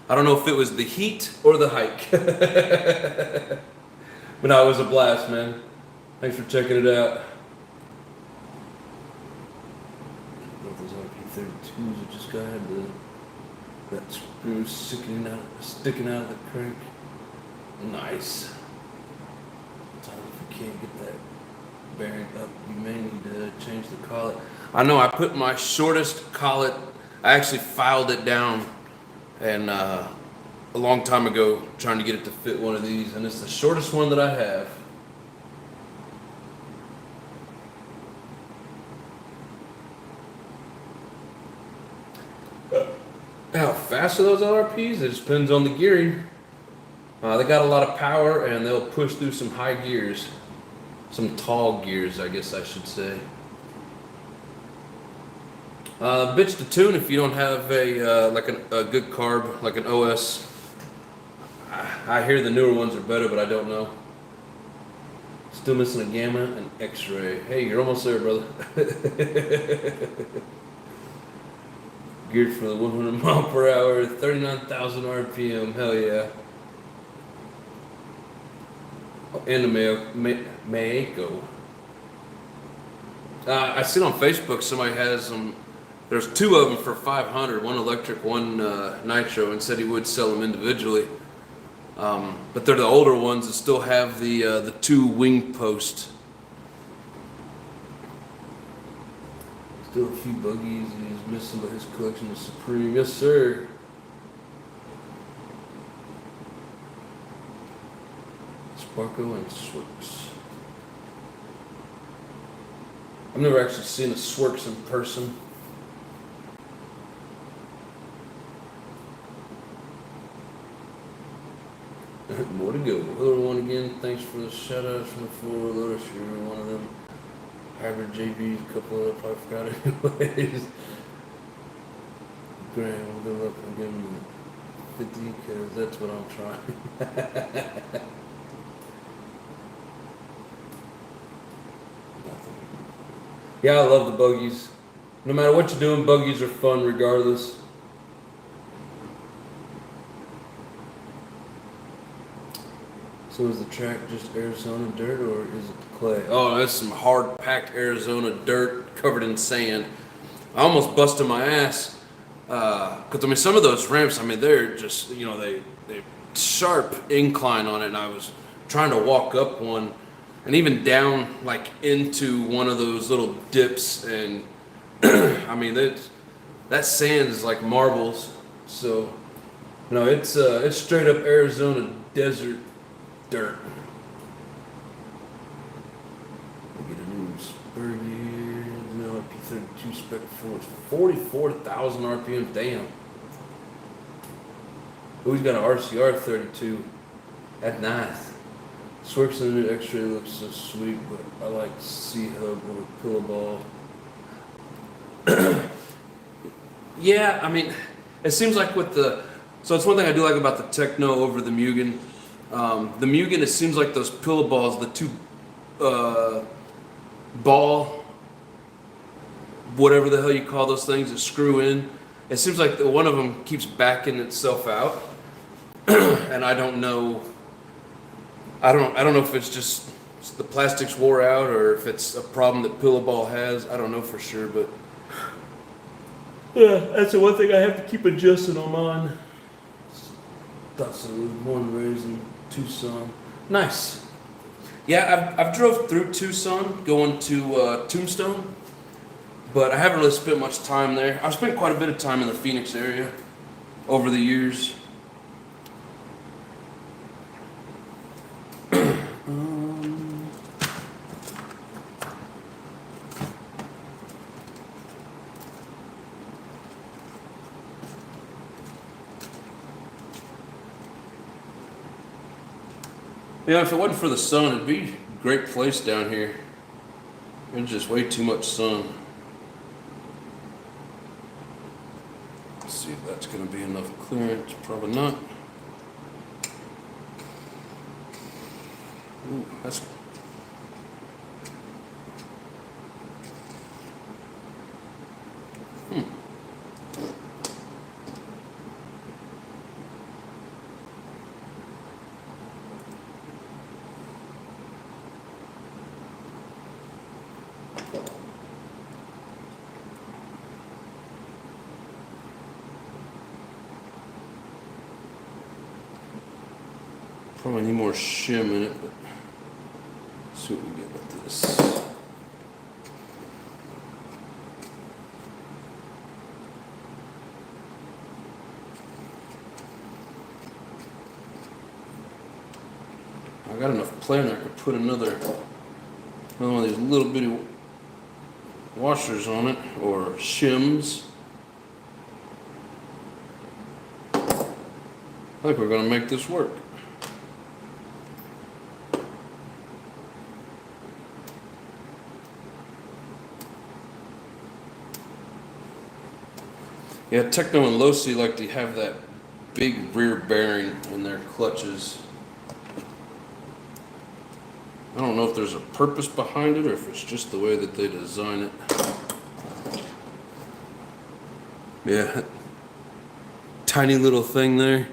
I don't know if it was the heat or the hike. But no, it was a blast, man. Thanks for checking it out. I don't know if those RP32s that just got that screw sticking out of the crank. Nice. If you can't get that bearing up, you may need to change the collet. I know I put my shortest collet, I actually filed it down and a long time ago trying to get it to fit one of these, and it's the shortest one that I have. How fast are those LRPs? It just depends on the gearing. They got a lot of power and they'll push through some high gears. Some tall gears, I guess I should say. Bitch to tune if you don't have a good carb, like an OS. I hear the newer ones are better, but I don't know. Still missing a gamma and X-ray. Hey, you're almost there, brother. Geared for the 100 mile per hour, 39,000 RPM. Hell yeah. And the Mayako. I seen on Facebook somebody has them. There's 2 of them for 500, one electric, one nitro, and said he would sell them individually. But they're the older ones that still have the 2 wing posts. Still a few buggies he's missing, but his collection is supreme. Yes, sir. Sparko and Swerks. I've never actually seen a Swerks in person. More to go. Other one again. Thanks for the shout outs from the floor. Let us hear one of them. Hybrid JB, a couple of I forgot anyways. Graham, we'll go up and give him 50 because that's what I'm trying. Yeah, I love the buggies. No matter what you're doing, buggies are fun regardless. So is the track just Arizona dirt or is it the clay? Oh, that's some hard packed Arizona dirt covered in sand. I almost busted my ass. Cause I mean, some of those ramps, I mean, they're just, they sharp incline on it, and I was trying to walk up one and even down like into one of those little dips, and I mean that sand is like marbles. So no, it's straight up Arizona desert dirt. Get a new spur here. No, P32 Spec 4. It's 44,000 RPM. Damn. Oh, he's got an RCR 32. That's nice. Swerks in the new X-ray looks so sweet, but I like C-Hub with a pillow ball. Yeah, I mean, it seems like with the... So it's one thing I do like about the Techno over the Mugen. The Mugen, it seems like those pillow balls, the two ball, whatever the hell you call those things that screw in, it seems like one of them keeps backing itself out. And I don't know if it's just the plastics wore out or if it's a problem that pillow ball has. I don't know for sure, but yeah, that's the one thing I have to keep adjusting on mine. Datsun, born and raised in Tucson. Nice. Yeah, I've drove through Tucson going to Tombstone, but I haven't really spent much time there. I've spent quite a bit of time in the Phoenix area over the years. Yeah, if it wasn't for the sun, it'd be a great place down here. There's just way too much sun. Let's see if that's going to be enough clearance. Probably not. Ooh, that's... Probably need more shim in it, but let's see what we get with this. I got enough play in there, I could put another one of these little bitty washers on it, or shims. I think we're gonna make this work. Yeah, Techno and Losi like to have that big rear bearing in their clutches. I don't know if there's a purpose behind it or if it's just the way that they design it. Yeah, tiny little thing there.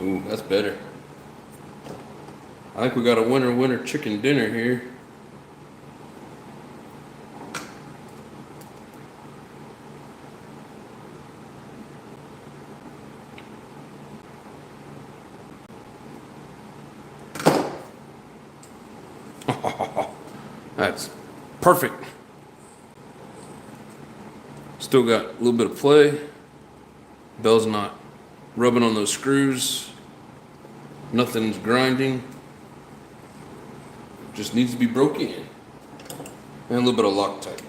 Ooh, that's better. I think we got a winner chicken dinner here. That's perfect. Still got a little bit of play. Bell's not rubbing on those screws. Nothing's grinding. Just needs to be broke in. And a little bit of Loctite.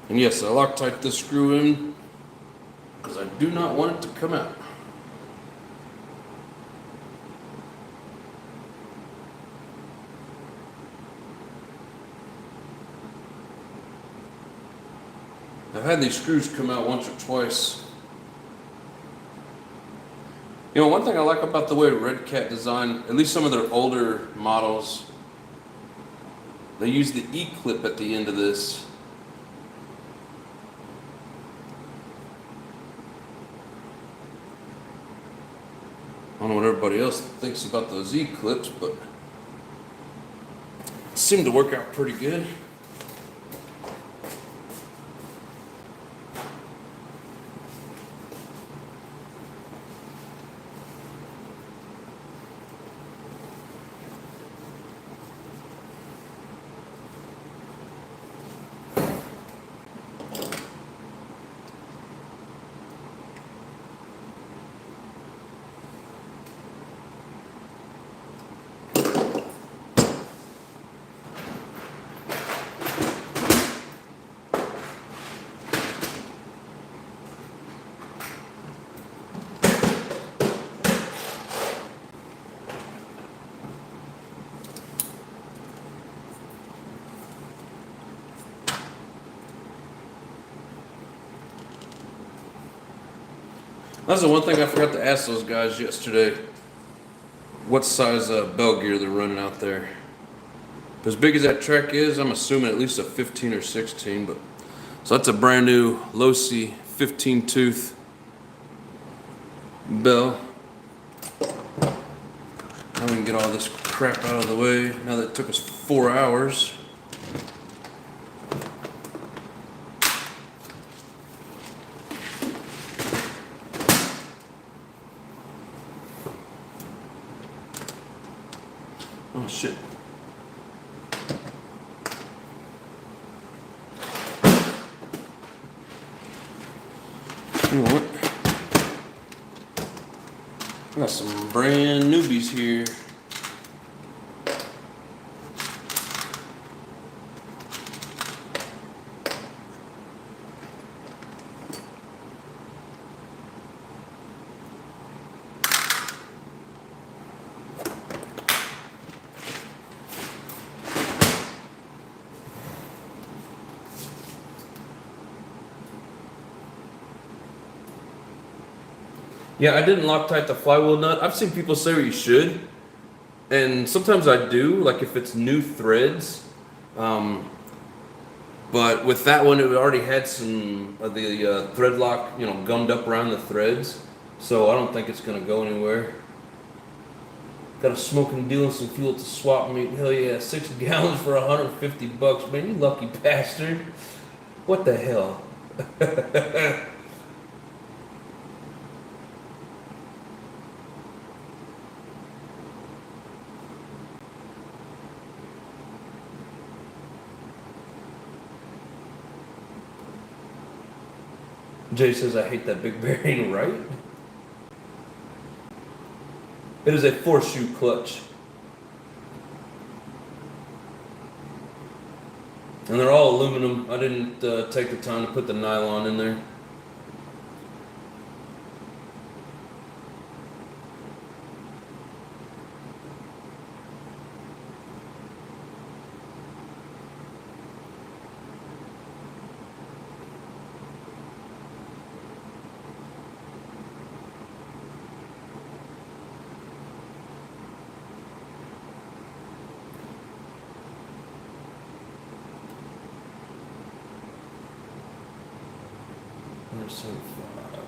And yes, I Loctite this screw in because I do not want it to come out. I've had these screws come out once or twice. You know, one thing I like about the way Red Cat designed, at least some of their older models, they use the E-clip at the end of this. everybody else thinks about those Z-clips, but it seemed to work out pretty good. That's the one thing I forgot to ask those guys yesterday. What size bell gear they're running out there? As big as that Trek is, I'm assuming at least a 15 or 16. But so that's a brand new Losi 15 tooth bell. Now we can get all this crap out of the way. Now that it took us 4 hours. Oh shit. You know what? I got some brand newbies here. Yeah, I didn't Loctite the flywheel nut. I've seen people say you should, and sometimes I do, like if it's new threads. But with that one, it already had some of the thread lock, gummed up around the threads, so I don't think it's gonna go anywhere. Got a smoking deal and some fuel to swap meet. Hell yeah, 6 gallons for $150, man. You lucky bastard. What the hell? Jay says, I hate that big bearing, right? It is a 4-shoe clutch. And they're all aluminum. I didn't take the time to put the nylon in there.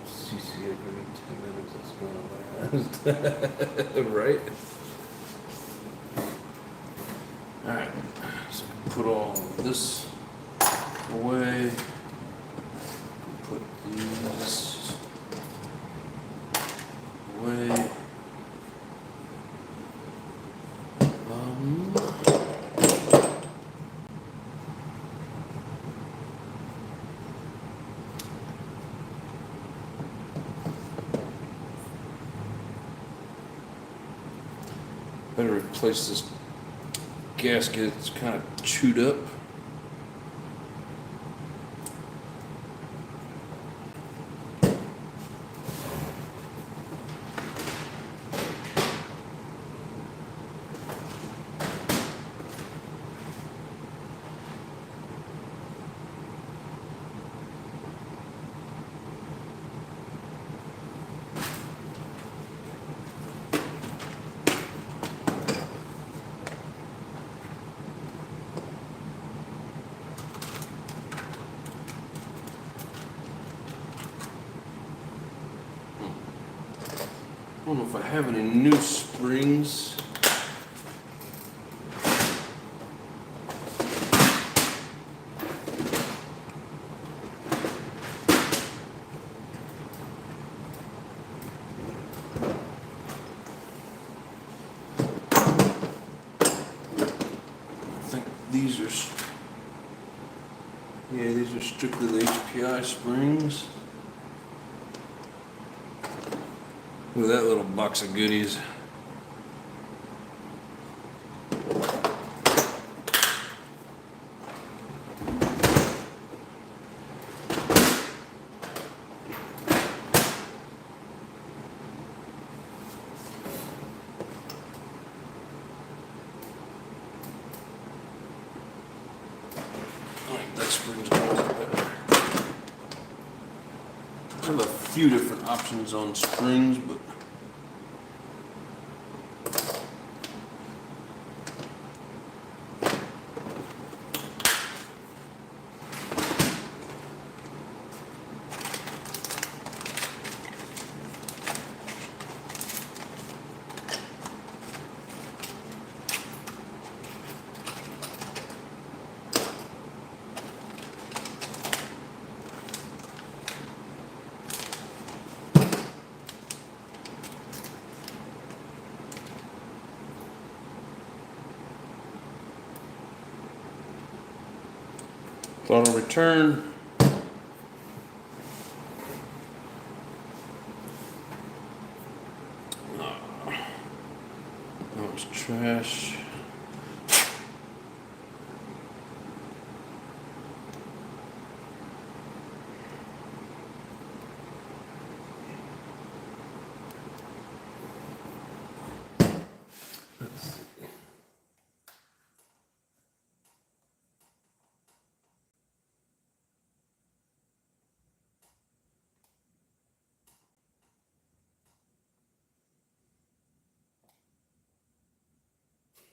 CC every 10 minutes, that's going to last. Right? Alright, so put all this away. Put these away. Better replace this gasket, it's kind of chewed up. I don't know if I have any new springs. I think these are, yeah, these are strictly the HPI springs. Look at that little box of goodies. I think that spring's a little better. I have a few different options on springs, but throttle return. That was trash.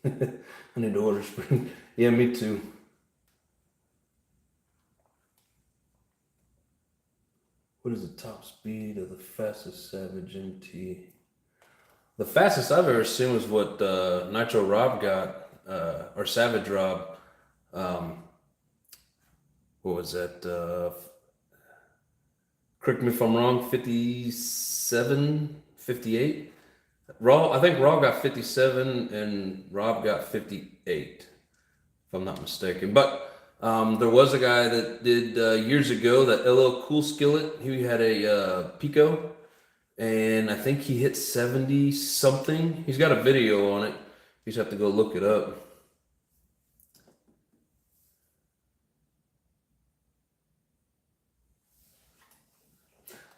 I need to order spring. Yeah, me too. What is the top speed of the fastest Savage MT? The fastest I've ever seen was what Nitro Rob got, or Savage Rob. What was that? Correct me if I'm wrong, 57, 58? Raw, I think Raw got 57 and Rob got 58, if I'm not mistaken. But there was a guy that did years ago, that LL Cool Skillet. He had a Pico, and I think he hit 70 something. He's got a video on it. You just have to go look it up.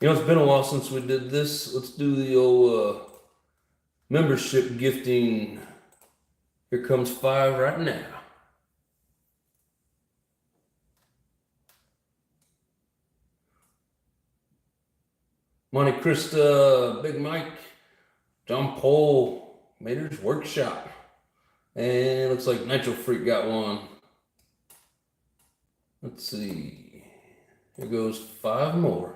You know, it's been a while since we did this. Let's do the old membership gifting. Here comes 5 right now. Monte Krista, Big Mike, John Paul, Mater's Workshop. And looks like Nitro Freak got one. Let's see. Here goes 5 more.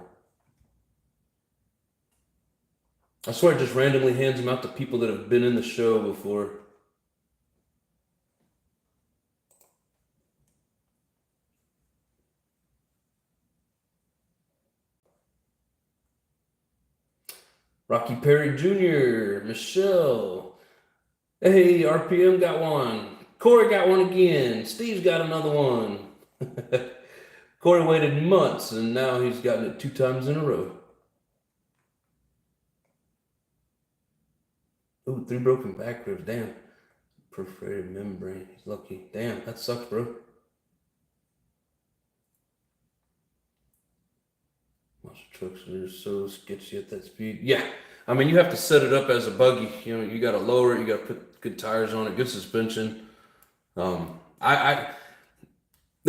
I swear it just randomly hands them out to people that have been in the show before. Rocky Perry Jr., Michelle. Hey, RPM got one. Corey got one again. Steve's got another one. Corey waited months and now he's gotten it 2 times in a row. Ooh, 3 broken back ribs. Damn. Perforated membrane. He's lucky. Damn, that sucks, bro. Monster trucks are so sketchy at that speed. Yeah. I mean, you have to set it up as a buggy. You know, you got to lower it. You got to put good tires on it, good suspension. There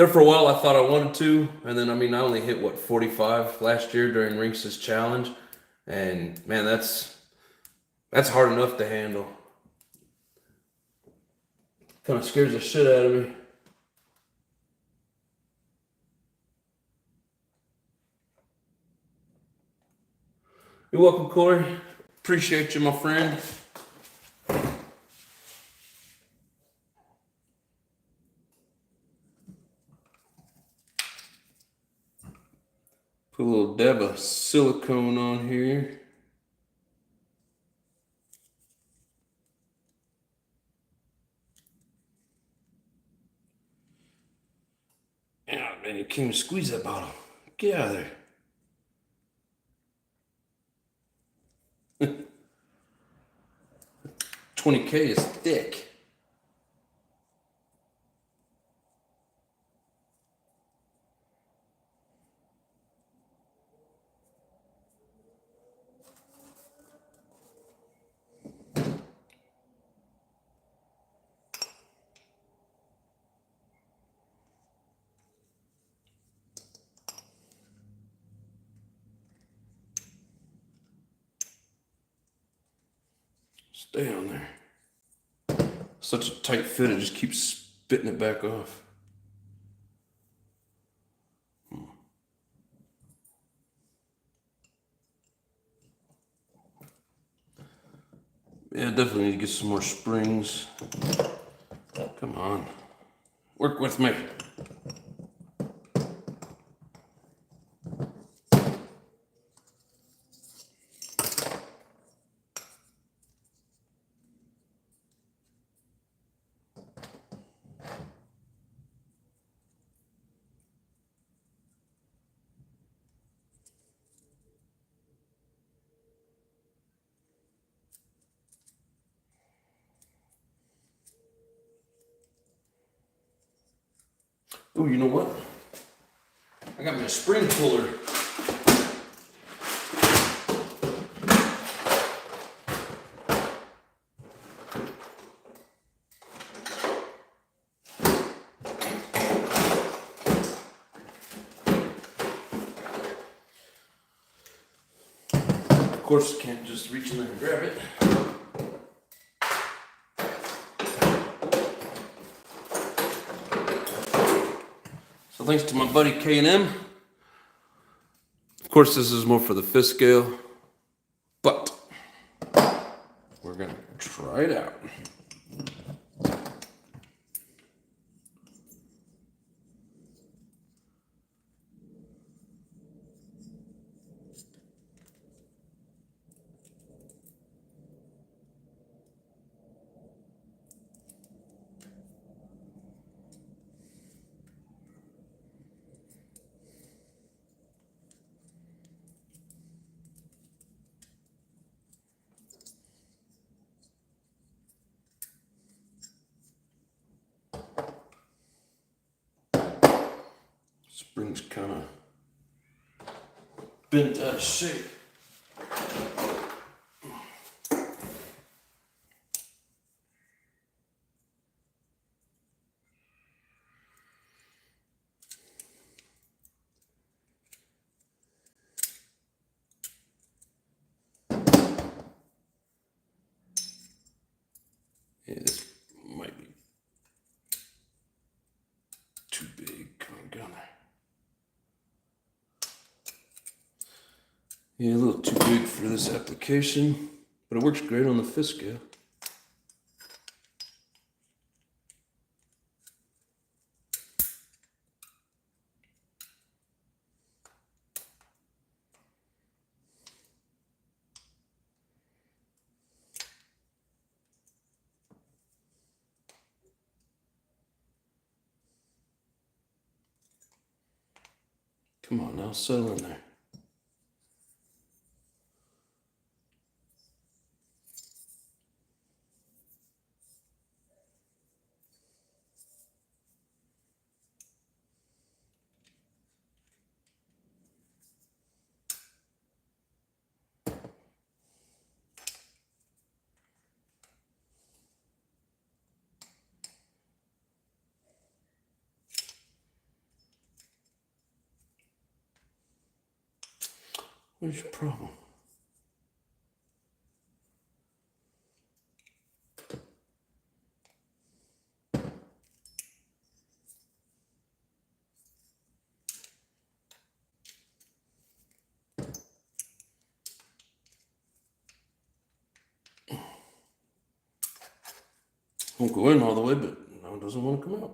for a while, I thought I wanted to. And then, I mean, I only hit, 45 last year during Rinks' challenge. And, man, that's hard enough to handle. Kind of scares the shit out of me. You're welcome, Corey. Appreciate you, my friend. Put a little dab of silicone on here. Yeah, man, you can't even squeeze that bottle. Get out of there. 20K is thick. Stay on there. Such a tight fit, it just keeps spitting it back off. Yeah, definitely need to get some more springs. Come on. Work with me. Oh, you know what? I got my spring puller. Of course, can't just reach in there and grab it. So thanks to my buddy K&M. Of course, this is more for the fifth scale, but we're gonna try it out. Spring's kind of bent out of shape. Yeah, this might be too big. Come on, get on there. Yeah, a little too big for this application, but it works great on the fifth scale. Come on now, settle in there. What's your problem? Won't go in all the way, but now it doesn't want to come out.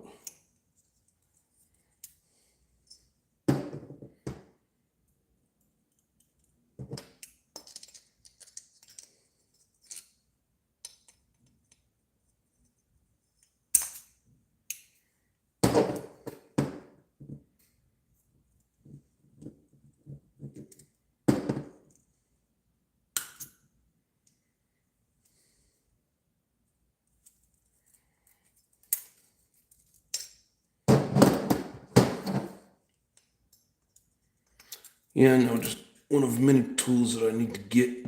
Yeah, no, just one of many tools that I need to get.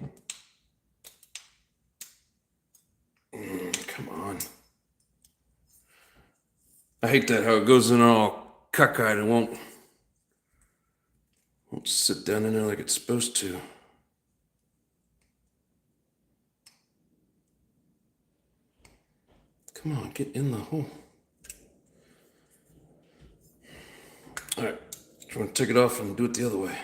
Come on. I hate that how it goes in all cockeyed and won't sit down in there like it's supposed to. Come on, get in the hole. Alright, you want to take it off and do it the other way.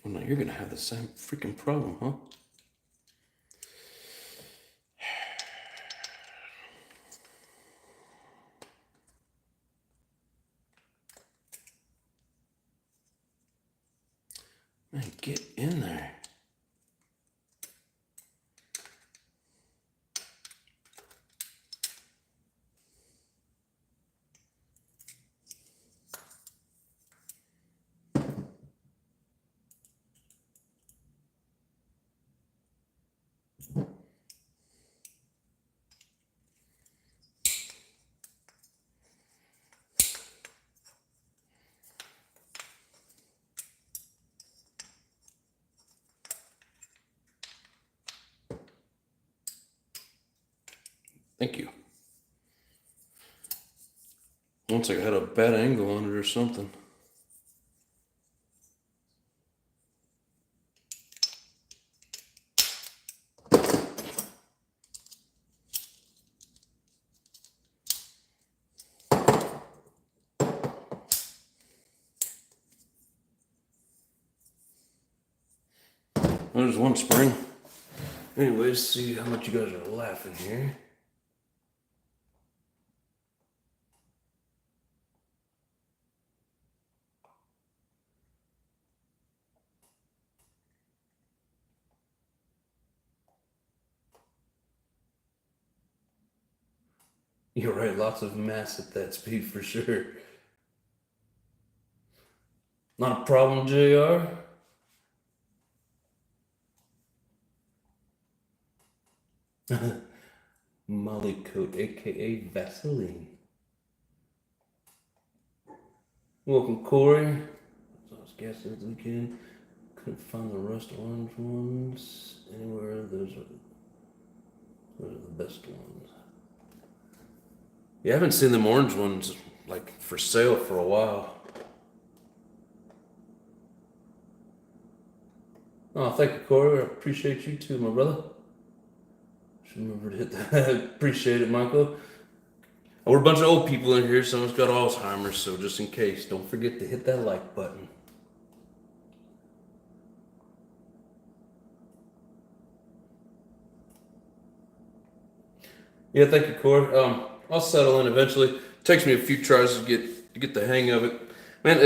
Well, now you're gonna have the same freaking problem, huh? Man, get in there. Thank you. Looks like I had a bad angle on it or something. There's one spring. Anyways, see how much you guys are laughing here. You're right, lots of mass at that speed for sure. Not a problem, JR. Molly coat, aka Vaseline. Welcome, Corey. So I was guessing this weekend. Couldn't find the rust orange ones anywhere. Those are the best ones. Yeah, I haven't seen them orange ones like for sale for a while. Oh, thank you, Corey. I appreciate you too, my brother. Should remember to hit that. Appreciate it, Michael. We're a bunch of old people in here. Someone's got Alzheimer's, so just in case, don't forget to hit that like button. Yeah, thank you, Corey. I'll settle in eventually. It takes me a few tries to get the hang of it. Man,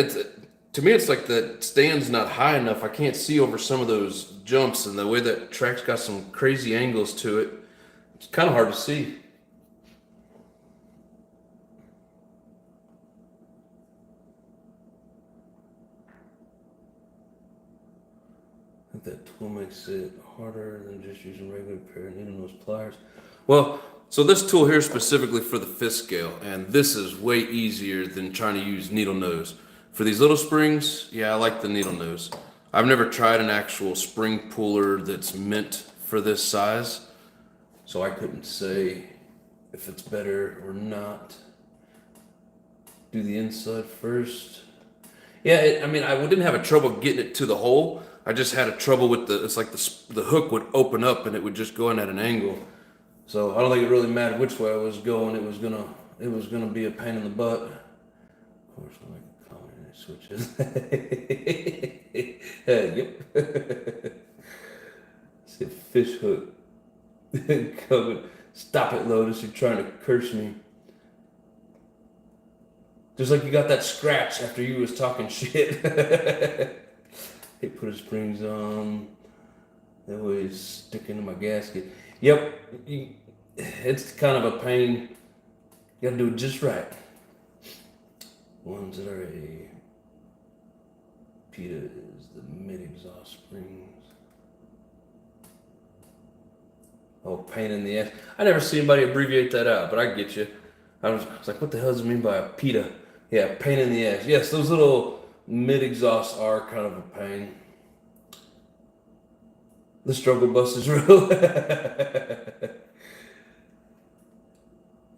to me it's like the stand's not high enough. I can't see over some of those jumps, and the way that track's got some crazy angles to it, it's kind of hard to see. I think that tool makes it harder than just using regular pair of needle nose pliers. Well, So this tool here is specifically for the fifth scale, and this is way easier than trying to use needle nose. For these little springs, yeah, I like the needle nose. I've never tried an actual spring puller that's meant for this size, so I couldn't say if it's better or not. Do the inside first. Yeah, I mean, I didn't have a trouble getting it to the hole. I just had a trouble with it's like the hook would open up and it would just go in at an angle. So I don't think it really mattered which way I was going. It was gonna be a pain in the butt. Of course, I like combination switches. Yep. See a fish hook coming. Stop it, Lotus. You're trying to curse me. Just like you got that scratch after you was talking shit. He put his springs on. That way he's sticking to my gasket. Yep, it's kind of a pain. You gotta do it just right. Ones that are a PETA is the mid-exhaust springs. Oh, pain in the ass. I never see anybody abbreviate that out, but I get you. I was like, what the hell does it mean by a PETA? Yeah, pain in the ass. Yes, those little mid-exhausts are kind of a pain. The struggle bus is real.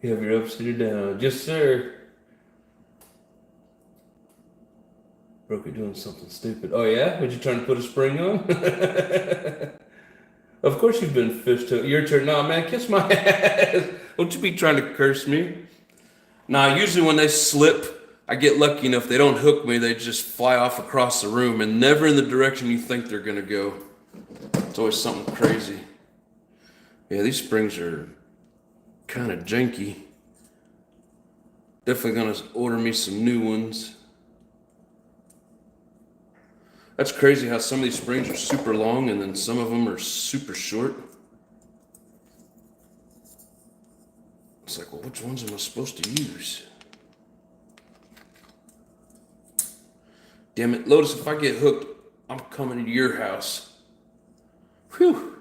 You have your ups and your downs. Yes, sir. Broke it doing something stupid. Oh, yeah? Would you trying to put a spring on? Of course you've been fished to. Your turn. Nah, man, kiss my ass. Don't you be trying to curse me. Nah, usually when they slip, I get lucky enough. They don't hook me. They just fly off across the room and never in the direction you think they're going to go. It's always something crazy. Yeah, these springs are kind of janky. Definitely going to order me some new ones. That's crazy how some of these springs are super long and then some of them are super short. It's like, well, which ones am I supposed to use? Damn it, Lotus, if I get hooked, I'm coming to your house. Whew.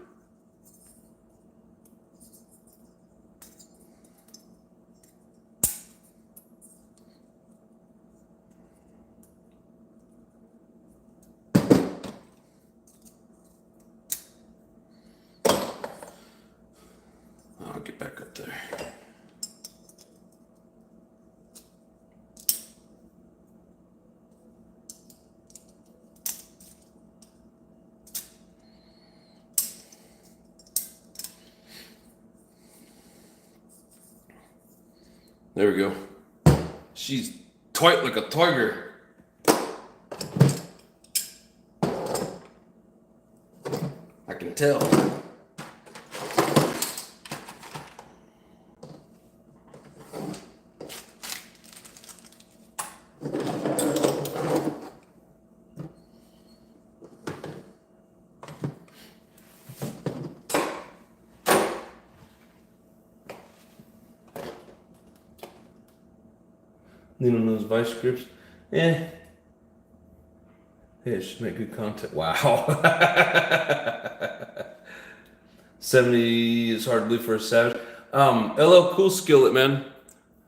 I'll get back up there. There we go. She's tight like a tiger. I can tell. Needle nose vice grips. Hey, it should make good content. Wow. 70 is hard to believe for a savage. LL Cool Skillet, man.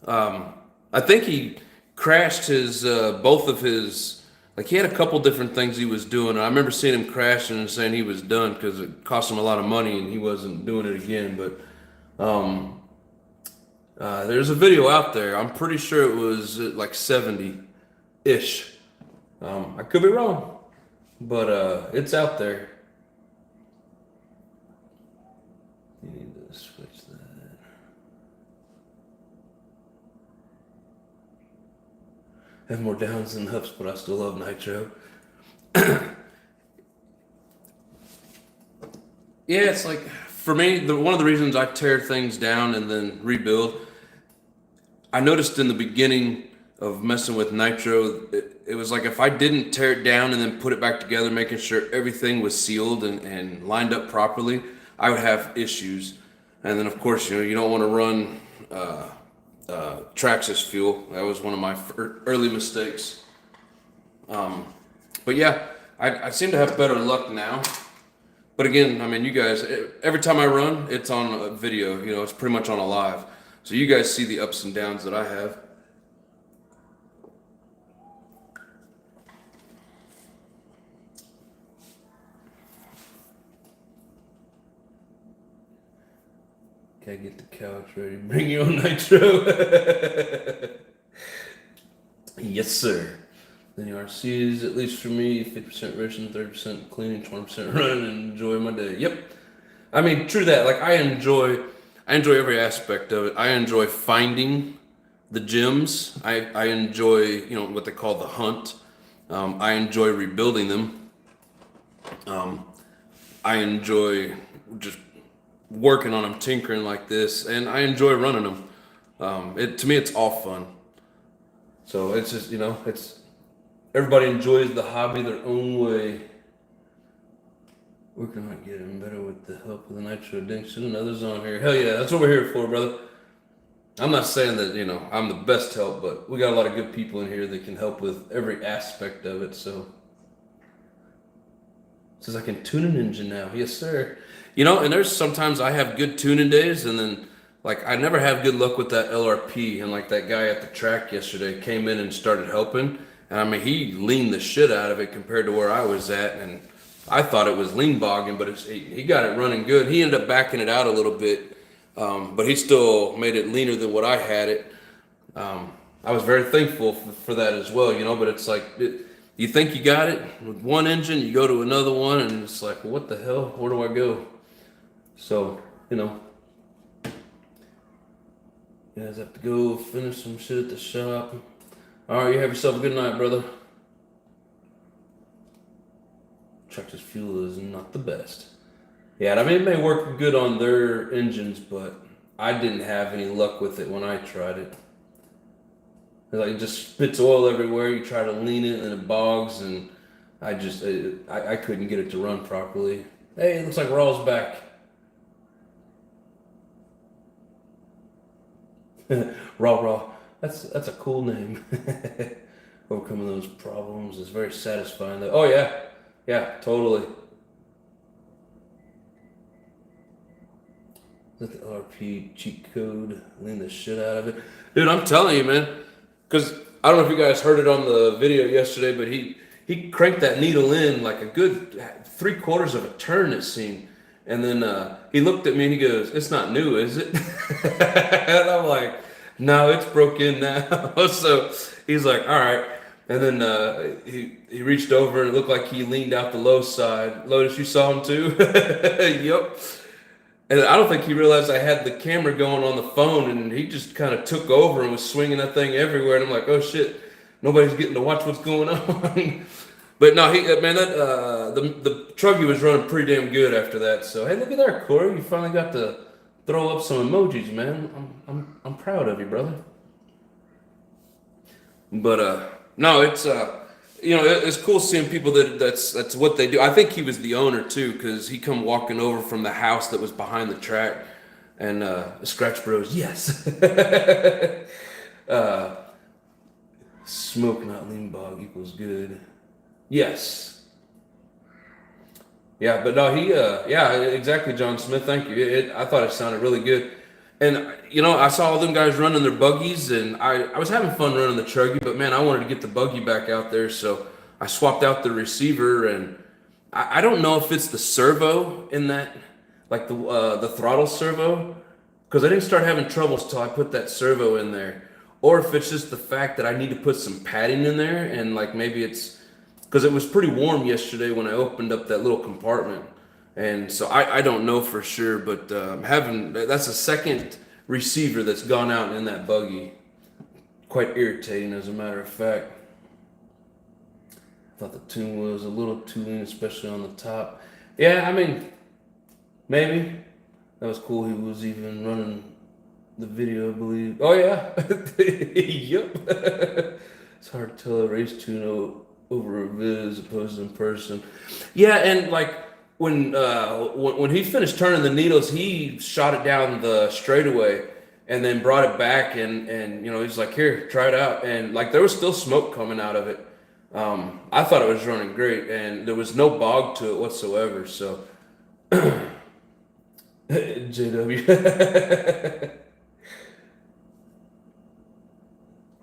I think he crashed his, both of his, like he had a couple different things he was doing. I remember seeing him crashing and saying he was done because it cost him a lot of money and he wasn't doing it again. But there's a video out there. I'm pretty sure it was like 70-ish. I could be wrong, but it's out there. You need to switch that. I have more downs than ups, but I still love Nitro. Yeah, it's like, for me, one of the reasons I tear things down and then rebuild, I noticed in the beginning of messing with Nitro, it was like if I didn't tear it down and then put it back together, making sure everything was sealed and lined up properly, I would have issues. And then, of course, you don't want to run Traxxas fuel. That was one of my early mistakes. But yeah, I seem to have better luck now. But again, I mean, you guys, every time I run, it's on a video. You know, it's pretty much on a live. So you guys see the ups and downs that I have. Gotta get the couch ready. Bring your own nitro. Yes, sir. The RCs, at least for me, 50% racing, 30% cleaning, 20% running, and enjoy my day. Yep. I mean, true that. Like I enjoy every aspect of it. I enjoy finding the gems. I enjoy, you know, what they call the hunt. I enjoy rebuilding them. I enjoy just working on them, tinkering like this, and I enjoy running them. To me, it's all fun. So it's just, you know, it's everybody enjoys the hobby their own way. Working on getting better with the help of the NITRO ADDICTION and others on here. Hell yeah, that's what we're here for, brother. I'm not saying that, you know, I'm the best help, but we got a lot of good people in here that can help with every aspect of it. So it says I can tune an engine now. Yes, sir. You know, and there's sometimes I have good tuning days, and then like I never have good luck with that LRP. And like that guy at the track yesterday came in and started helping, and I mean he leaned the shit out of it compared to where I was at, and I thought it was lean bogging, but he got it running good. He ended up backing it out a little bit, but he still made it leaner than what I had it. I was very thankful for that as well, you know. But it's like you think you got it with one engine, you go to another one, and it's like, well, what the hell? Where do I go? So, you know, you guys have to go finish some shit at the shop. All right, you have yourself a good night, brother. Tractor's fuel is not the best. Yeah, I mean, it may work good on their engines, but I didn't have any luck with it when I tried it. Like, it just spits oil everywhere. You try to lean it and it bogs, and I couldn't get it to run properly. Hey, it looks like Raw's back. Raw. That's a cool name. Overcoming those problems is very satisfying. Oh yeah, totally. Is that the RP cheat code? Lean the shit out of it, Dude, I'm telling you, man. Because I don't know if you guys heard it on the video yesterday, but he cranked that needle in like a good 3/4 of a turn, it seemed. And then he looked at me and he goes, "It's not new, is it?" And I'm like, "No, it's broke in now." So he's like, "All right." And then he reached over and it looked like he leaned out the low side. Lotus, you saw him too? Yep. And I don't think he realized I had the camera going on the phone, and he just kind of took over and was swinging that thing everywhere. And I'm like, oh shit, nobody's getting to watch what's going on. But no, the Truggy was running pretty damn good after that. So hey, look at there, Corey. You finally got to throw up some emojis, man. I'm proud of you, brother. But no, it's you know, it's cool seeing people that's what they do. I think he was the owner too, because he come walking over from the house that was behind the track, and Scratch Bros, yes. Smoke not lean bog equals good. Yes. Yeah, but no, yeah, exactly, John Smith. Thank you. I thought it sounded really good. And, you know, I saw all them guys running their buggies, and I was having fun running the Truggy, but, man, I wanted to get the buggy back out there, so I swapped out the receiver, and I don't know if it's the servo in that, like the throttle servo, because I didn't start having troubles until I put that servo in there, or if it's just the fact that I need to put some padding in there, and, like, maybe it's, because it was pretty warm yesterday when I opened up that little compartment. And so I don't know for sure, but that's the second receiver that's gone out in that buggy. Quite irritating, as a matter of fact. Thought the tune was a little too lean, especially on the top. Yeah, I mean, maybe. That was cool. He was even running the video, I believe. Oh yeah, yep. It's hard to tell a race tune over a vid as opposed to in person. Yeah, and like. When he finished turning the needles, he shot it down the straightaway and then brought it back and you know, he's like, here, try it out. And like there was still smoke coming out of it. I thought it was running great and there was no bog to it whatsoever. So JW.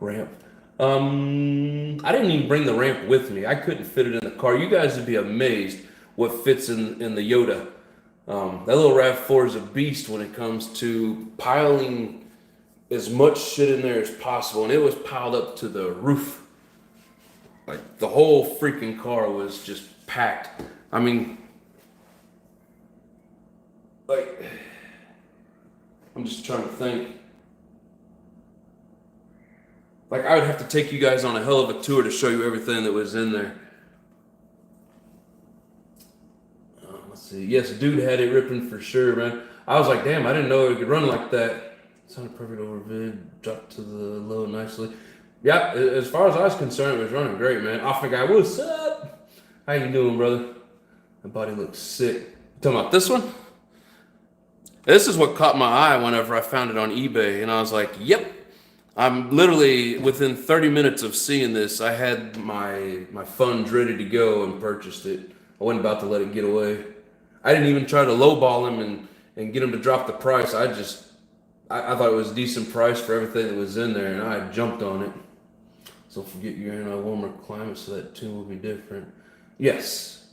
Ramp. I didn't even bring the ramp with me. I couldn't fit it in the car. You guys would be amazed what fits in the Yoda. That little RAV4 is a beast when it comes to piling as much shit in there as possible, and it was piled up to the roof. Like the whole freaking car was just packed. I mean, like, I'm just trying to think. Like, I would have to take you guys on a hell of a tour to show you everything that was in there. Let's see. Yes, dude had it ripping for sure, man. I was like, damn, I didn't know it could run like that. Sounded perfect over vid. Dropped to the low nicely. Yeah, as far as I was concerned, it was running great, man. Off the guy, what's up? How you doing, brother? My body looks sick. You talking about this one? This is what caught my eye whenever I found it on eBay, and I was like, yep. I'm literally within 30 minutes of seeing this, I had my funds ready to go and purchased it. I wasn't about to let it get away. I didn't even try to lowball him and get him to drop the price. I thought it was a decent price for everything that was in there, and I jumped on it. So forget you're in a warmer climate, so that tune will be different. Yes.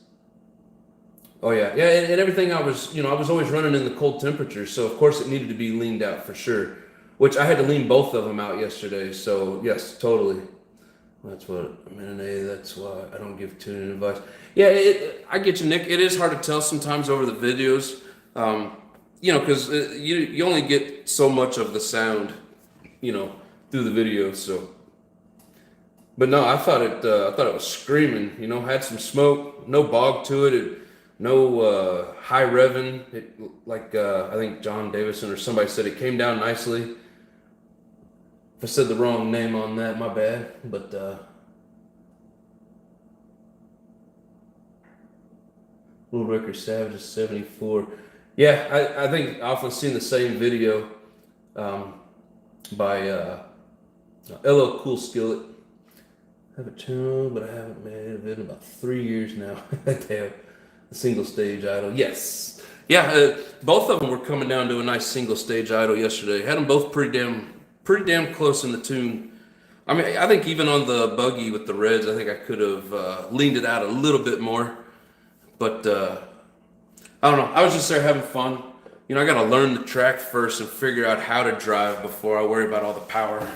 Oh yeah, and everything I was always running in the cold temperatures, so of course it needed to be leaned out for sure. Which I had to lean both of them out yesterday, so yes, totally. That's what I'm in an A. That's why I don't give tuning advice. Yeah, I get you, Nick. It is hard to tell sometimes over the videos, because you only get so much of the sound, through the video. So, but no, I thought it was screaming. Had some smoke, no bog to it. No high revving. I think John Davison or somebody said it came down nicely. If I said the wrong name on that, my bad. But Little Record Savage is 74. Yeah, I think I've often seen the same video by LL Cool Skillet. I have a tune, but I haven't made it in about 3 years now. Damn. A single stage idle. Yes. Yeah, both of them were coming down to a nice single stage idle yesterday. Had them both pretty damn close in the tune. I mean, I think even on the buggy with the reds, I think I could have leaned it out a little bit more. But I don't know. I was just there having fun. I got to learn the track first and figure out how to drive before I worry about all the power.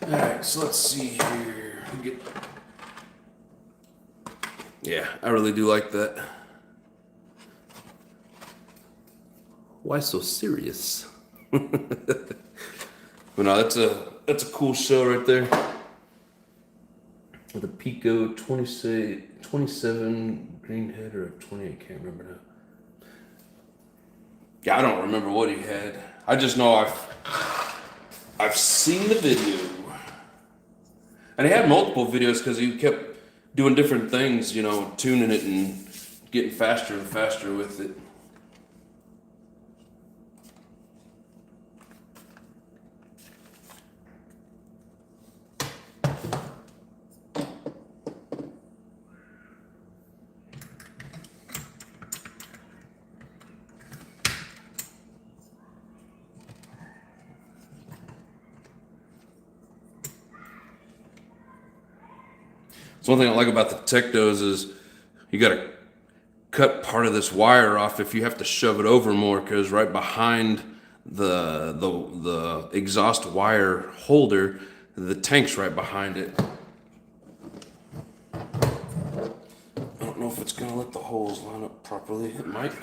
All right, so let's see here. Yeah, I really do like that. Why so serious? But no, that's a cool show right there. With a Pico 27 green head or a 28, can't remember now. Yeah, I don't remember what he had. I just know I've seen the video. And he had multiple videos because he kept doing different things, tuning it and getting faster and faster with it. So one thing I like about the Technos is you got to cut part of this wire off if you have to shove it over more, because right behind the exhaust wire holder, the tank's right behind it. I don't know if it's gonna let the holes line up properly. It might.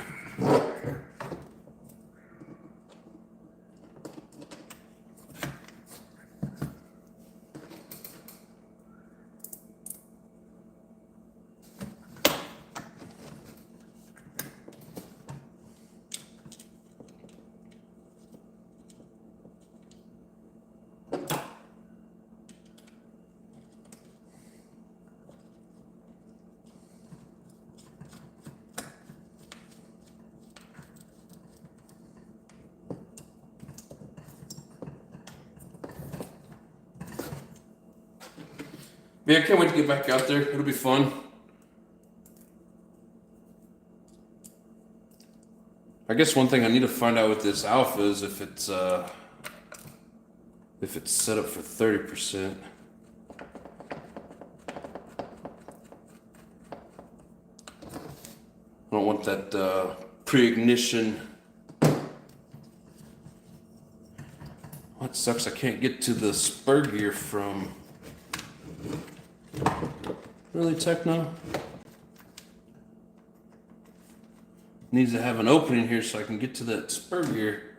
Yeah, I can't wait to get back out there. It'll be fun. I guess one thing I need to find out with this alpha is if it's set up for 30%. I don't want that pre-ignition. That sucks. I can't get to the spur gear from. Really, Techno? Needs to have an opening here so I can get to that spur gear.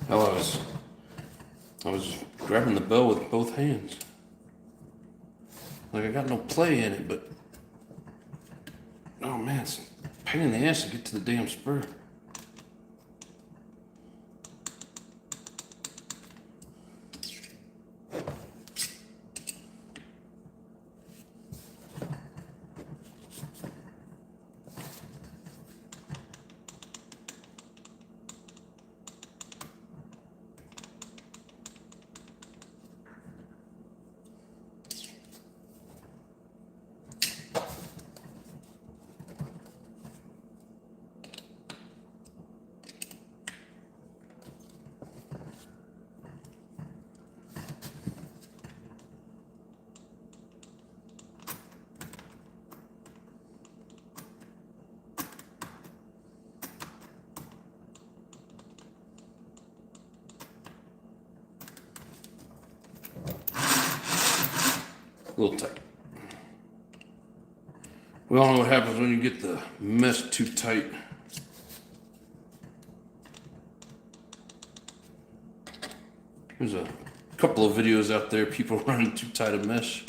Hell, I was grabbing the bell with both hands. Like I got no play in it, but oh man, it's a pain in the ass to get to the damn spur. A little tight. We all know what happens when you get the mesh too tight. There's a couple of videos out there, people running too tight a mesh.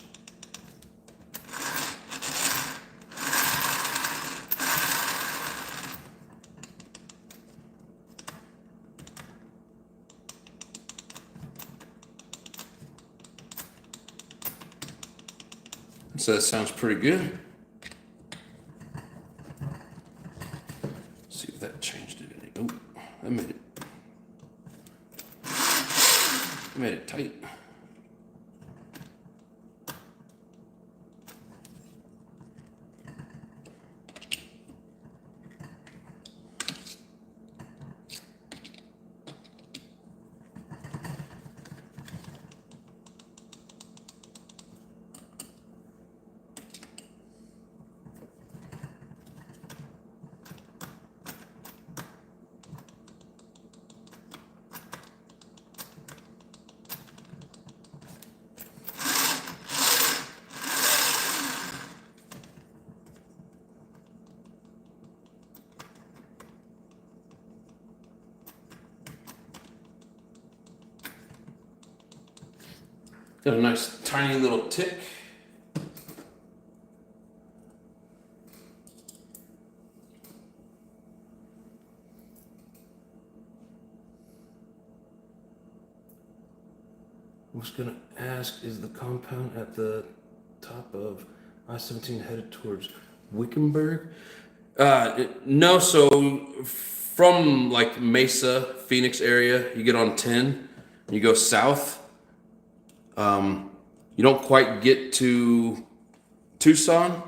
So that sounds pretty good. Let's see if that changed it any. Oh, that made it tight. Got a nice tiny little tick. I was gonna ask, is the compound at the top of I-17 headed towards Wickenburg? No, so from like Mesa, Phoenix area, you get on 10, you go south. You don't quite get to Tucson,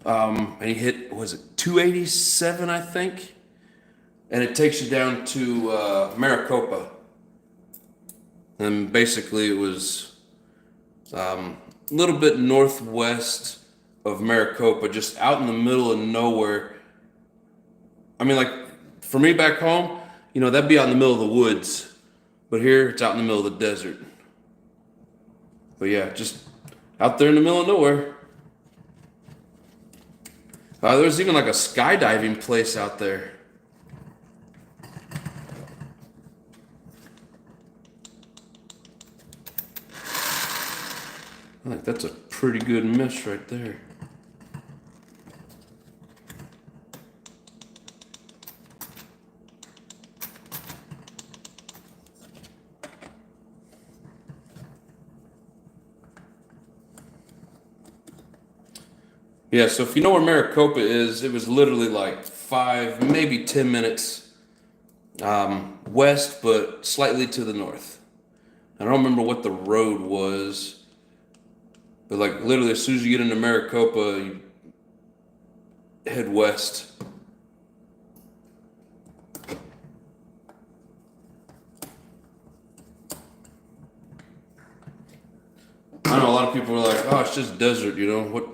and you hit, was it 287, I think? And it takes you down to Maricopa. And basically it was a little bit northwest of Maricopa, just out in the middle of nowhere. I mean, like, for me back home, you know, that'd be out in the middle of the woods. But here, it's out in the middle of the desert. But yeah, just out there in the middle of nowhere. There's even like a skydiving place out there. I think that's a pretty good mesh right there. Yeah, so if you know where Maricopa is, it was literally like 5, maybe 10 minutes west, but slightly to the north. I don't remember what the road was, but like literally as soon as you get into Maricopa, you head west. I know a lot of people are like, oh, it's just desert, you know,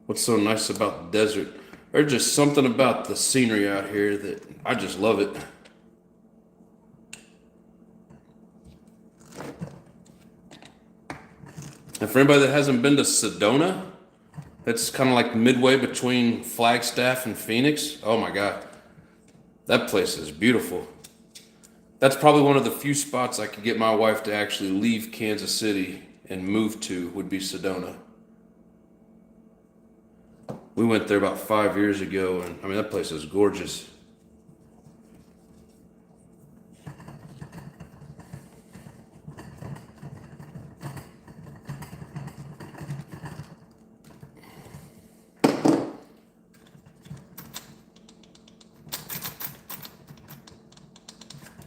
what's so nice about the desert? There's just something about the scenery out here that I just love it. And for anybody that hasn't been to Sedona, that's kind of like midway between Flagstaff and Phoenix. Oh my God, that place is beautiful. That's probably one of the few spots I could get my wife to actually leave Kansas City and move to would be Sedona. We went there about 5 years ago, and I mean, that place is gorgeous.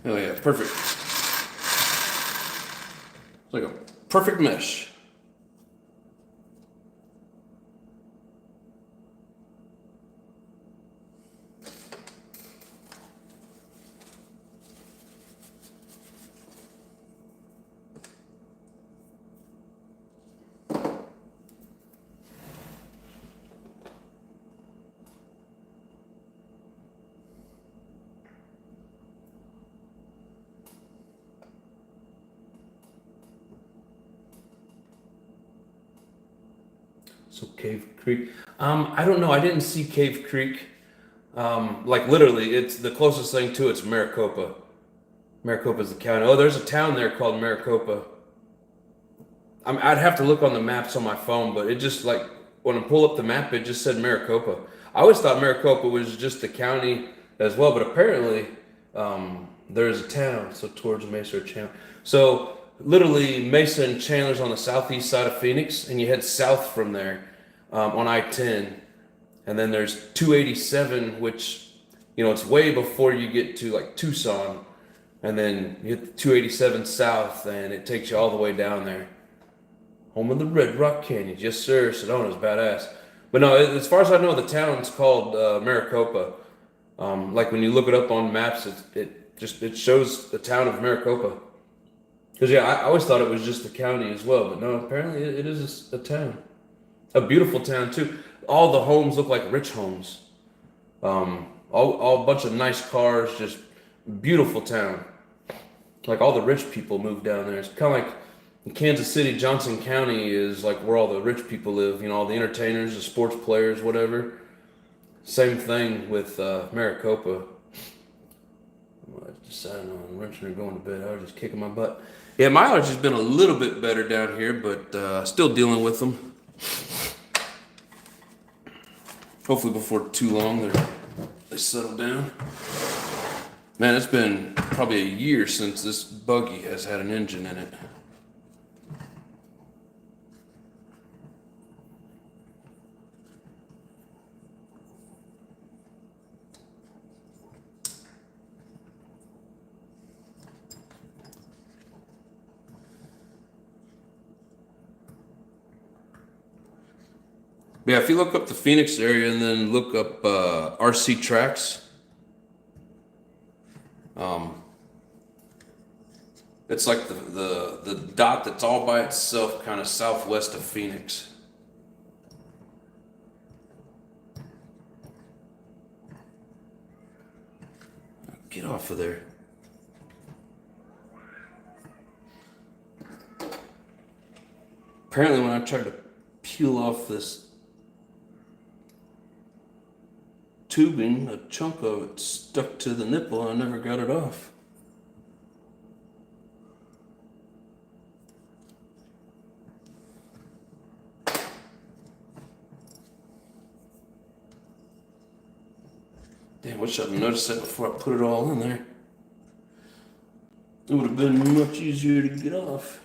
Oh yeah, perfect. It's like a perfect mesh. So Cave Creek. I don't know. I didn't see Cave Creek. Like literally, it's the closest thing to it's Maricopa. Maricopa is the county. Oh, there's a town there called Maricopa. I'd have to look on the maps on my phone, but it just like when I pull up the map, it just said Maricopa. I always thought Maricopa was just the county as well, but apparently there's a town. So towards Mesa or Chandler. So literally Mesa and Chandler's on the southeast side of Phoenix, and you head south from there on I-10, and then there's 287, which it's way before you get to like Tucson, and then you hit the 287 south, and it takes you all the way down there. Home of the Red Rock Canyons, yes sir. Sedona's badass. But no, as far as I know, the town's called Maricopa. Like when you look it up on maps, it shows the town of Maricopa. Because yeah, I always thought it was just the county as well, but no, apparently it is a town, a beautiful town too. All the homes look like rich homes. All a bunch of nice cars, just beautiful town. Like all the rich people move down there. It's kind of like in Kansas City, Johnson County is like where all the rich people live. All the entertainers, the sports players, whatever. Same thing with Maricopa. I decided on wrenching or going to bed. I was just kicking my butt. Yeah, my allergies has been a little bit better down here, but still dealing with them. Hopefully before too long they settle down. Man, it's been probably a year since this buggy has had an engine in it. Yeah, if you look up the Phoenix area and then look up RC Tracks, it's like the dot that's all by itself, kind of southwest of Phoenix. Get off of there. Apparently, when I tried to peel off this tubing, a chunk of it stuck to the nipple and I never got it off. Damn, wish I'd noticed that before I put it all in there. It would have been much easier to get off.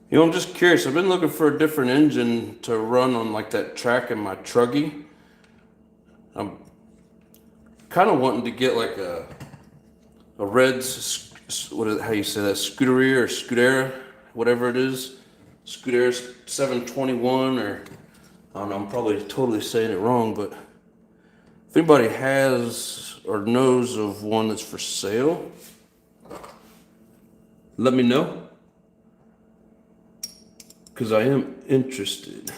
You know, I'm just curious. I've been looking for a different engine to run on like that track in my Truggy. I'm kind of wanting to get like a Red's, what is it, how you say that, Scuderia or Scudera, whatever it is. Scudera 721, or I don't know, I'm probably totally saying it wrong, but if anybody has or knows of one that's for sale, let me know. Because I am interested.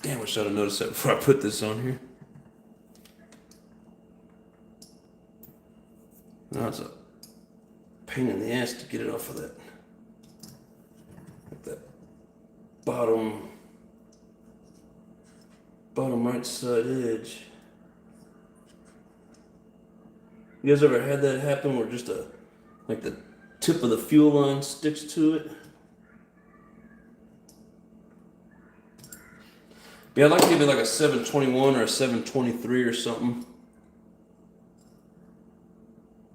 Damn, wish I'd have noticed that before I put this on here. Now it's a pain in the ass to get it off of that. Like that bottom right side edge. You guys ever had that happen where just like the tip of the fuel line sticks to it? Yeah, I'd like to give it like a 721 or a 723 or something.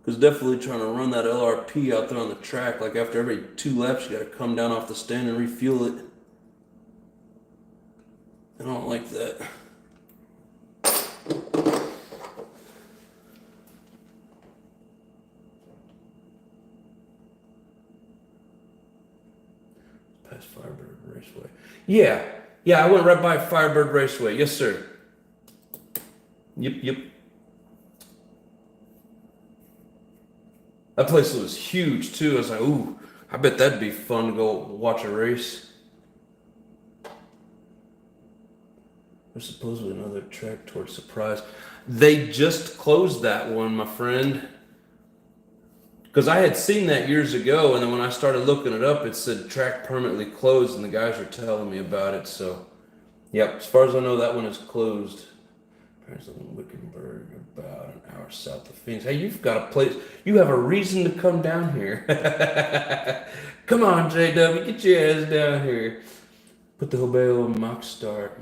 Because definitely trying to run that LRP out there on the track, like after every 2 laps, you got to come down off the stand and refuel it. I don't like that. Past Firebird Raceway. Yeah, I went right by Firebird Raceway. Yes, sir. Yep. That place was huge too. I was like, ooh, I bet that'd be fun to go watch a race. There's supposedly another track towards Surprise. They just closed that one, my friend. Because I had seen that years ago, and then when I started looking it up, it said track permanently closed, and the guys were telling me about it. So, yep, as far as I know, that one is closed. There's in Wickenburg, about an hour south of Phoenix. Hey, you've got a place. You have a reason to come down here. Come on, JW, get your ass down here. Put the Hobel Max Start.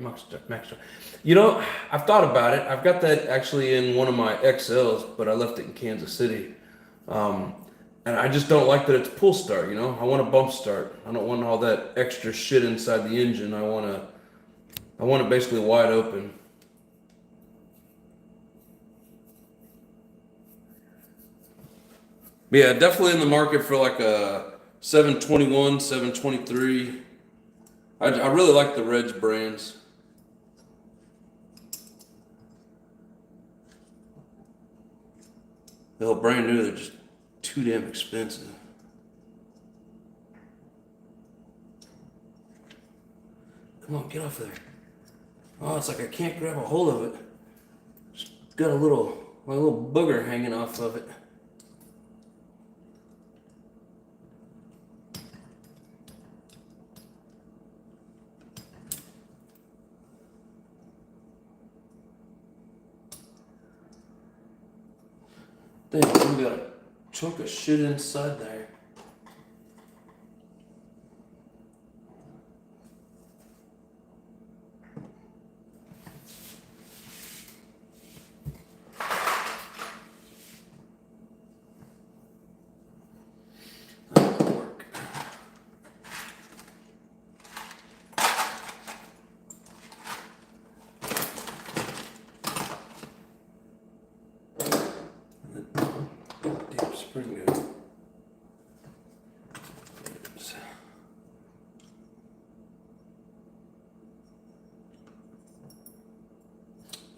You know, I've thought about it. I've got that actually in one of my XLs, but I left it in Kansas City. And I just don't like that it's pull start, you know? I want a bump start. I don't want all that extra shit inside the engine. I want it basically wide open. But yeah, definitely in the market for like a 721, 723. I really like the Reds brands. They're brand new, they're just too damn expensive. Come on, get off there. Oh, it's like I can't grab a hold of it. Just got a little booger hanging off of it. Damn, we got a chunk of shit inside there. spring go?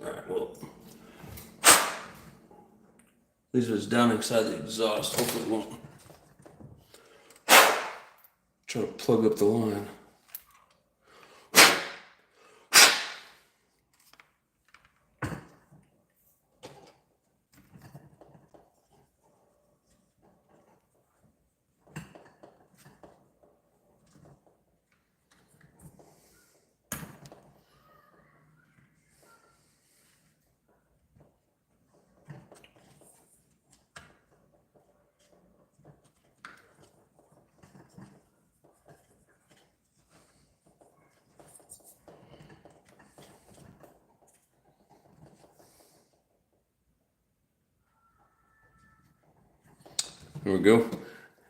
Alright, well, at least it's down inside the exhaust. Hopefully it won't try to plug up the line. There we go.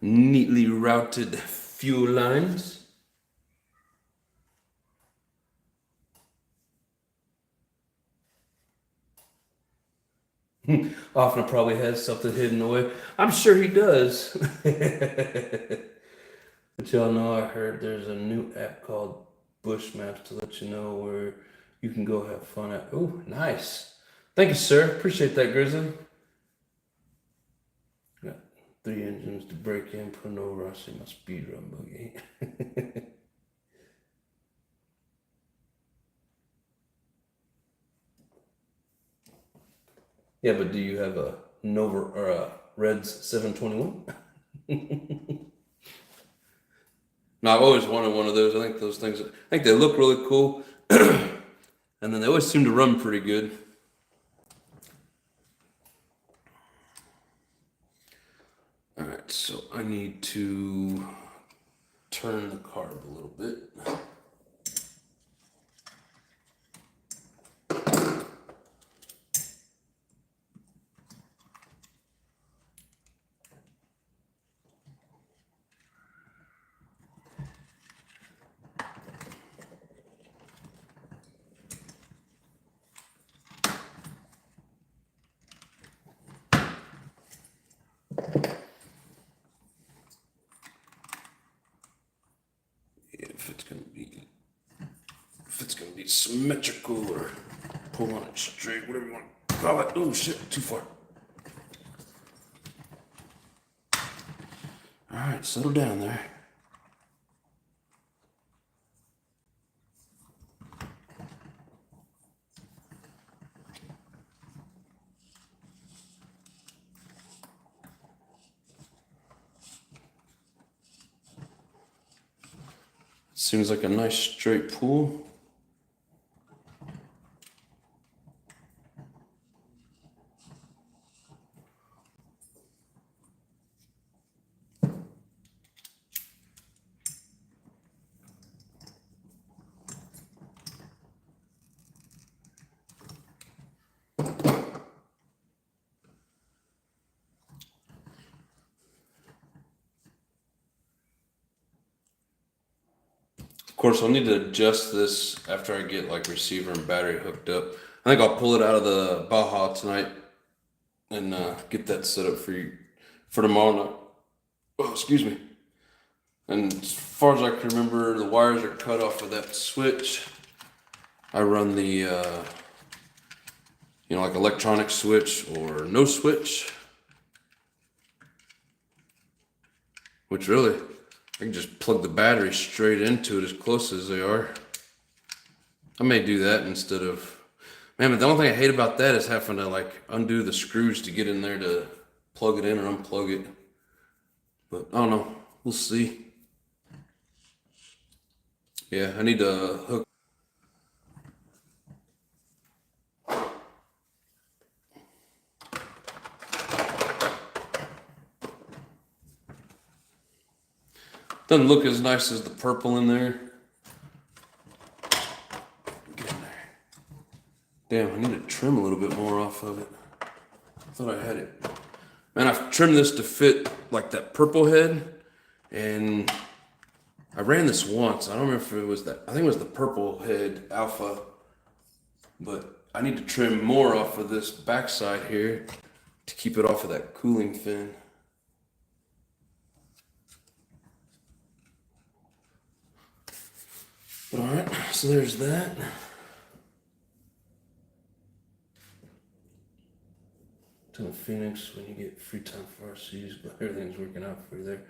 Neatly routed fuel lines. Offner probably has something hidden away. I'm sure he does. But y'all know, I heard there's a new app called Bush Maps to let you know where you can go have fun at. Oh, nice. Thank you, sir. Appreciate that, Grizzly. Got 3 engines to break in, put over. I see my speed run buggy. Yeah, but do you have a Nova or a Reds 721? No, I've always wanted one of those. I think those things, I think they look really cool. And then they always seem to run pretty good. All right, so I need to turn the carb a little bit. If it's gonna be symmetrical or pull on it straight, whatever you want to call it. Oh shit, too far. All right, settle down there. Seems like a nice straight pull. Of course, I'll need to adjust this after I get like receiver and battery hooked up. I think I'll pull it out of the Baja tonight and get that set up for you for tomorrow night. Oh, excuse me. And as far as I can remember, the wires are cut off of that switch. I run the, like electronic switch or no switch. Which really, I can just plug the battery straight into it as close as they are. I may do that instead of, man, but the only thing I hate about that is having to like undo the screws to get in there to plug it in or unplug it. But I don't know, we'll see. Yeah, I need to hook. Doesn't look as nice as the purple in there. Get in there. Damn, I need to trim a little bit more off of it. I thought I had it. Man, I've trimmed this to fit like that purple head, and I ran this once. I don't remember if it was that. I think it was the purple head alpha, but I need to trim more off of this backside here to keep it off of that cooling fin. But all right, so there's that. To Phoenix, when you get free time for RCs, but everything's working out for you there.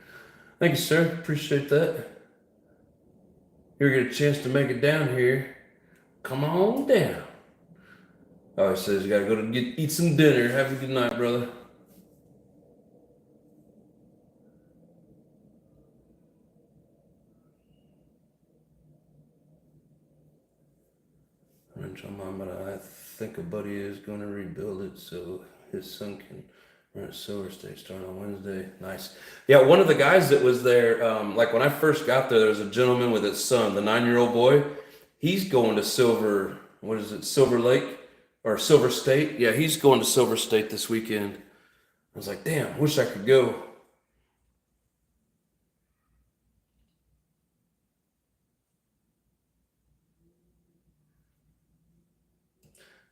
Thank you, sir. Appreciate that. You ever get a chance to make it down here, come on down. Oh, he says you gotta go to eat some dinner. Have a good night, brother. But I think a buddy is going to rebuild it so his son can run at Silver State starting on Wednesday. Nice. Yeah, one of the guys that was there, like when I first got there was a gentleman with his son, the 9-year-old boy. He's going to Silver Lake or Silver State? Yeah, he's going to Silver State this weekend. I was like, damn, wish I could go.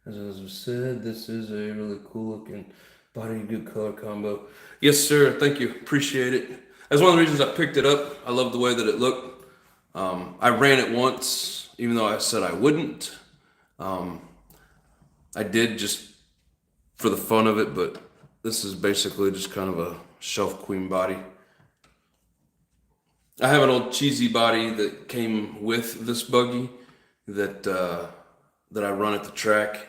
As I said, this is a really cool looking body, good color combo. Yes, sir. Thank you. Appreciate it. That's one of the reasons I picked it up. I love the way that it looked. I ran it once, even though I said I wouldn't. I did just for the fun of it, but this is basically just kind of a shelf queen body. I have an old cheesy body that came with this buggy that I run at the track.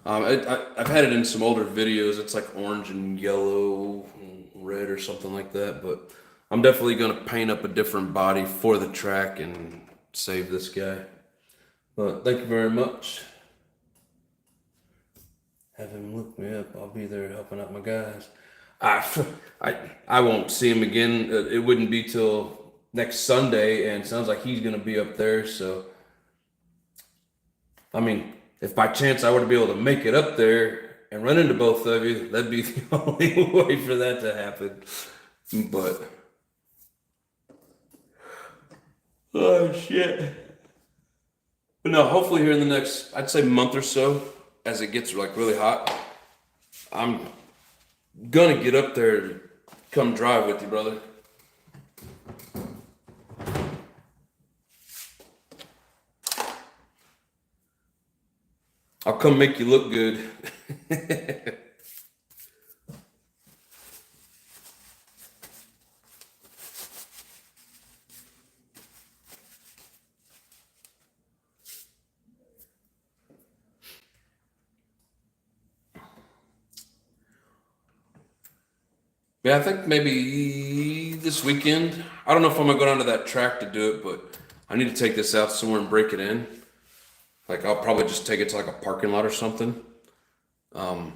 I've had it in some older videos. It's like orange and yellow and red or something like that, but I'm definitely going to paint up a different body for the track and save this guy. But thank you very much. Have him look me up. I'll be there helping out my guys. I won't see him again. It wouldn't be till next Sunday, and it sounds like he's going to be up there, so I mean, if by chance I were to be able to make it up there and run into both of you, that'd be the only way for that to happen. But, oh shit. But no, hopefully here in the next, I'd say month or so, as it gets like really hot, I'm gonna get up there and come drive with you, brother. I'll come make you look good. Yeah, I think maybe this weekend. I don't know if I'm gonna go down to that track to do it, but I need to take this out somewhere and break it in. Like I'll probably just take it to like a parking lot or something. To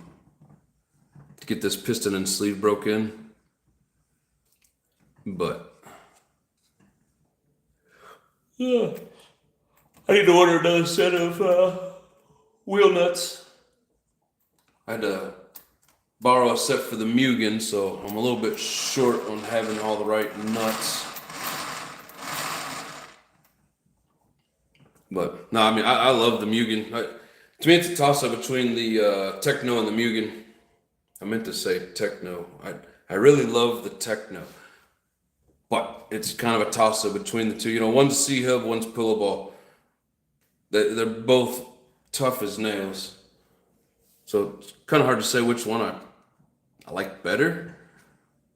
get this piston and sleeve broke in. But yeah, I need to order another set of wheel nuts. I had to borrow a set for the Mugen, so I'm a little bit short on having all the right nuts. But no, I mean I love the Mugen. To me, it's a toss-up between the Techno and the Mugen. I meant to say Techno. I really love the Techno, but it's kind of a toss-up between the two. You know, one's C-Hub, one's Pillowball. They're both tough as nails. So it's kind of hard to say which one I like better.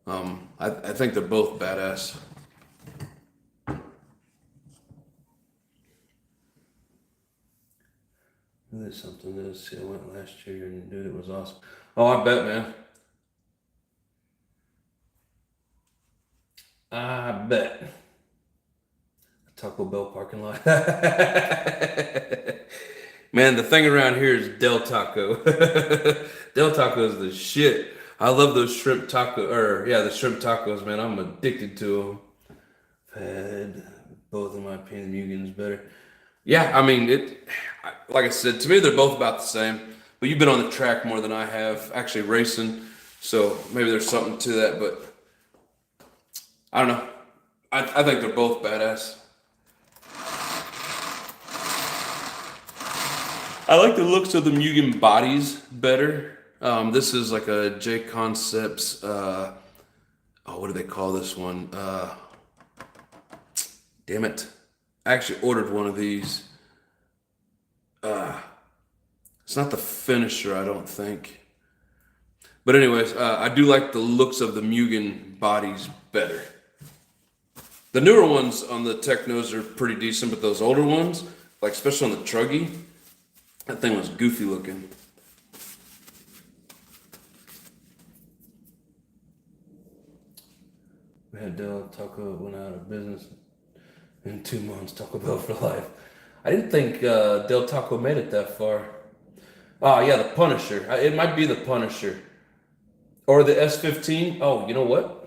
I think they're both badass. There's something to see. I went last year and dude, it was awesome. Oh, I bet, man. I bet. Taco Bell parking lot. Man, the thing around here is Del Taco. Del Taco is the shit. I love those shrimp the shrimp tacos, man. I'm addicted to them. I've had both, in my opinion. The Mugen's better. Yeah, I mean, like I said, to me, they're both about the same. But you've been on the track more than I have, actually racing. So maybe there's something to that, but I don't know. I think they're both badass. I like the looks of the Mugen bodies better. This is like a J Concepts. What do they call this one? Damn it. I actually ordered one of these. It's not the finisher, I don't think. But anyways, I do like the looks of the Mugen bodies better. The newer ones on the Technos are pretty decent, but those older ones, like especially on the Truggy, that thing was goofy looking. We had Del Taco went out of business in 2 months. Taco Bell for life. I didn't think Del Taco made it that far. Oh yeah, the Punisher. It might be the Punisher or the S15. Oh, you know what?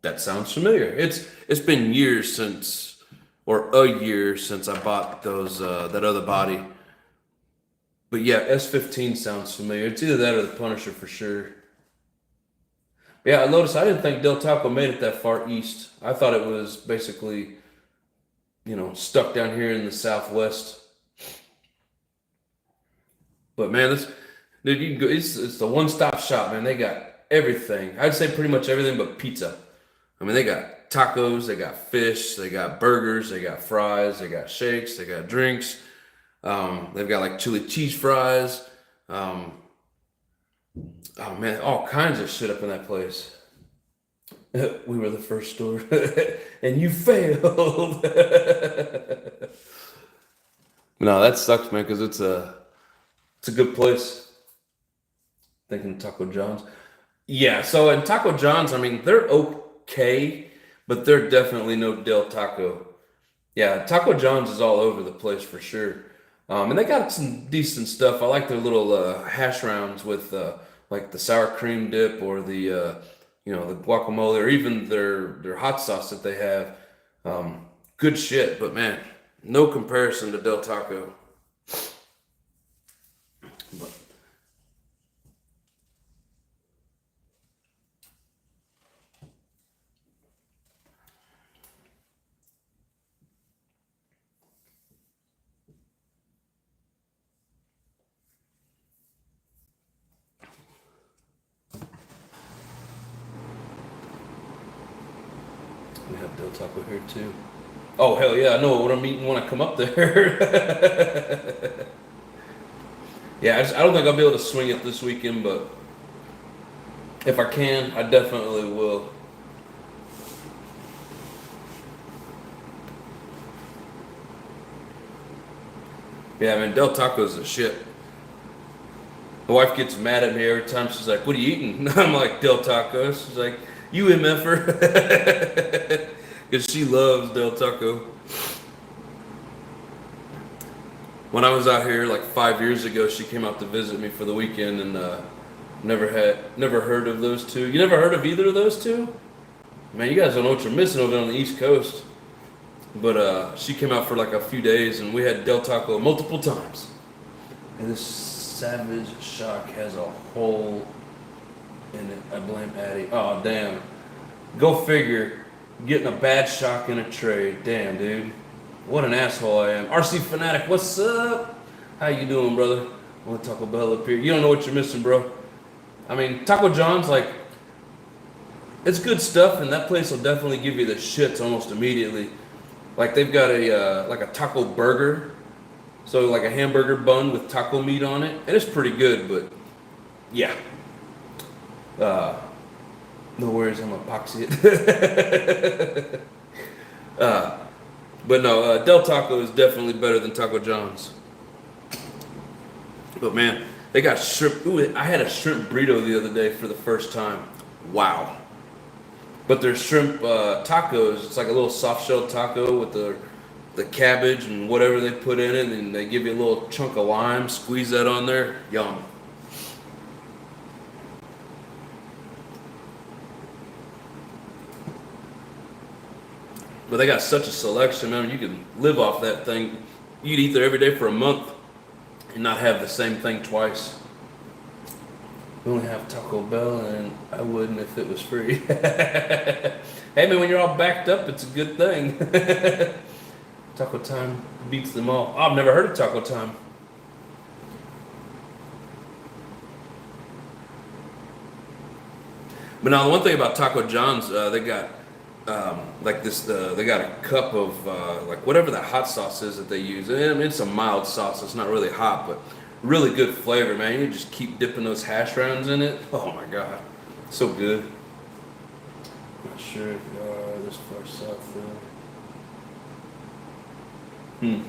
That sounds familiar. It's been years since, or a year since I bought those that other body. But yeah, S15 sounds familiar. It's either that or the Punisher for sure. But yeah, Lotus, I didn't think Del Taco made it that far east. I thought it was basically, stuck down here in the Southwest. But man, dude, you can go. It's the one-stop shop, man. They got everything. I'd say pretty much everything but pizza. I mean, they got tacos, they got fish, they got burgers, they got fries, they got shakes, they got drinks. They've got like chili cheese fries. Oh man, all kinds of shit up in that place. We were the first store, and you failed. No, that sucks, man, because it's a good place. Thinking Taco John's. Yeah, so in Taco John's, I mean, they're okay, but they're definitely no Del Taco. Yeah, Taco John's is all over the place for sure. And they got some decent stuff. I like their little hash rounds with like the sour cream dip or the the guacamole or even their hot sauce that they have. Good shit, but man, no comparison to Del Taco. But we have Del Taco here too. Oh hell yeah, I know what I'm eating when I come up there. Yeah, I don't think I'll be able to swing it this weekend, but if I can, I definitely will. Yeah, man, Del Taco's a shit. My wife gets mad at me every time. She's like, "What are you eating?" I'm like, "Del Tacos." She's like, "You MFer," because she loves Del Taco. When I was out here like 5 years ago, she came out to visit me for the weekend, and never heard of those two. You never heard of either of those two? Man, you guys don't know what you're missing over on the East Coast. But she came out for like a few days, and we had Del Taco multiple times. And this Savage Shock has a hole in it. I blame Addie. Oh damn! Go figure. Getting a bad shock in a tray. Damn, dude. What an asshole I am. RC Fanatic, what's up? How you doing, brother? I want Taco Bell up here. You don't know what you're missing, bro. I mean, Taco John's, like, it's good stuff, and that place will definitely give you the shits almost immediately. Like, they've got a taco burger, so like a hamburger bun with taco meat on it, and it's pretty good, but yeah. No worries, I'm epoxy it. But no, Del Taco is definitely better than Taco John's. But man, they got shrimp. Ooh, I had a shrimp burrito the other day for the first time. Wow. But their shrimp tacos, it's like a little soft shell taco with the cabbage and whatever they put in it, and they give you a little chunk of lime, squeeze that on there. Yum. But they got such a selection, man. You can live off that thing. You could eat there every day for a month and not have the same thing twice. We only have Taco Bell, and I wouldn't if it was free. Hey, man, when you're all backed up, it's a good thing. Taco Time beats them all. Oh, I've never heard of Taco Time. But now, the one thing about Taco John's, they got like this, they got a cup of like whatever the hot sauce is that they use. And it's a mild sauce. It's not really hot, but really good flavor, man. You just keep dipping those hash browns in it. Oh my God, so good. Not sure if you are this far south though. You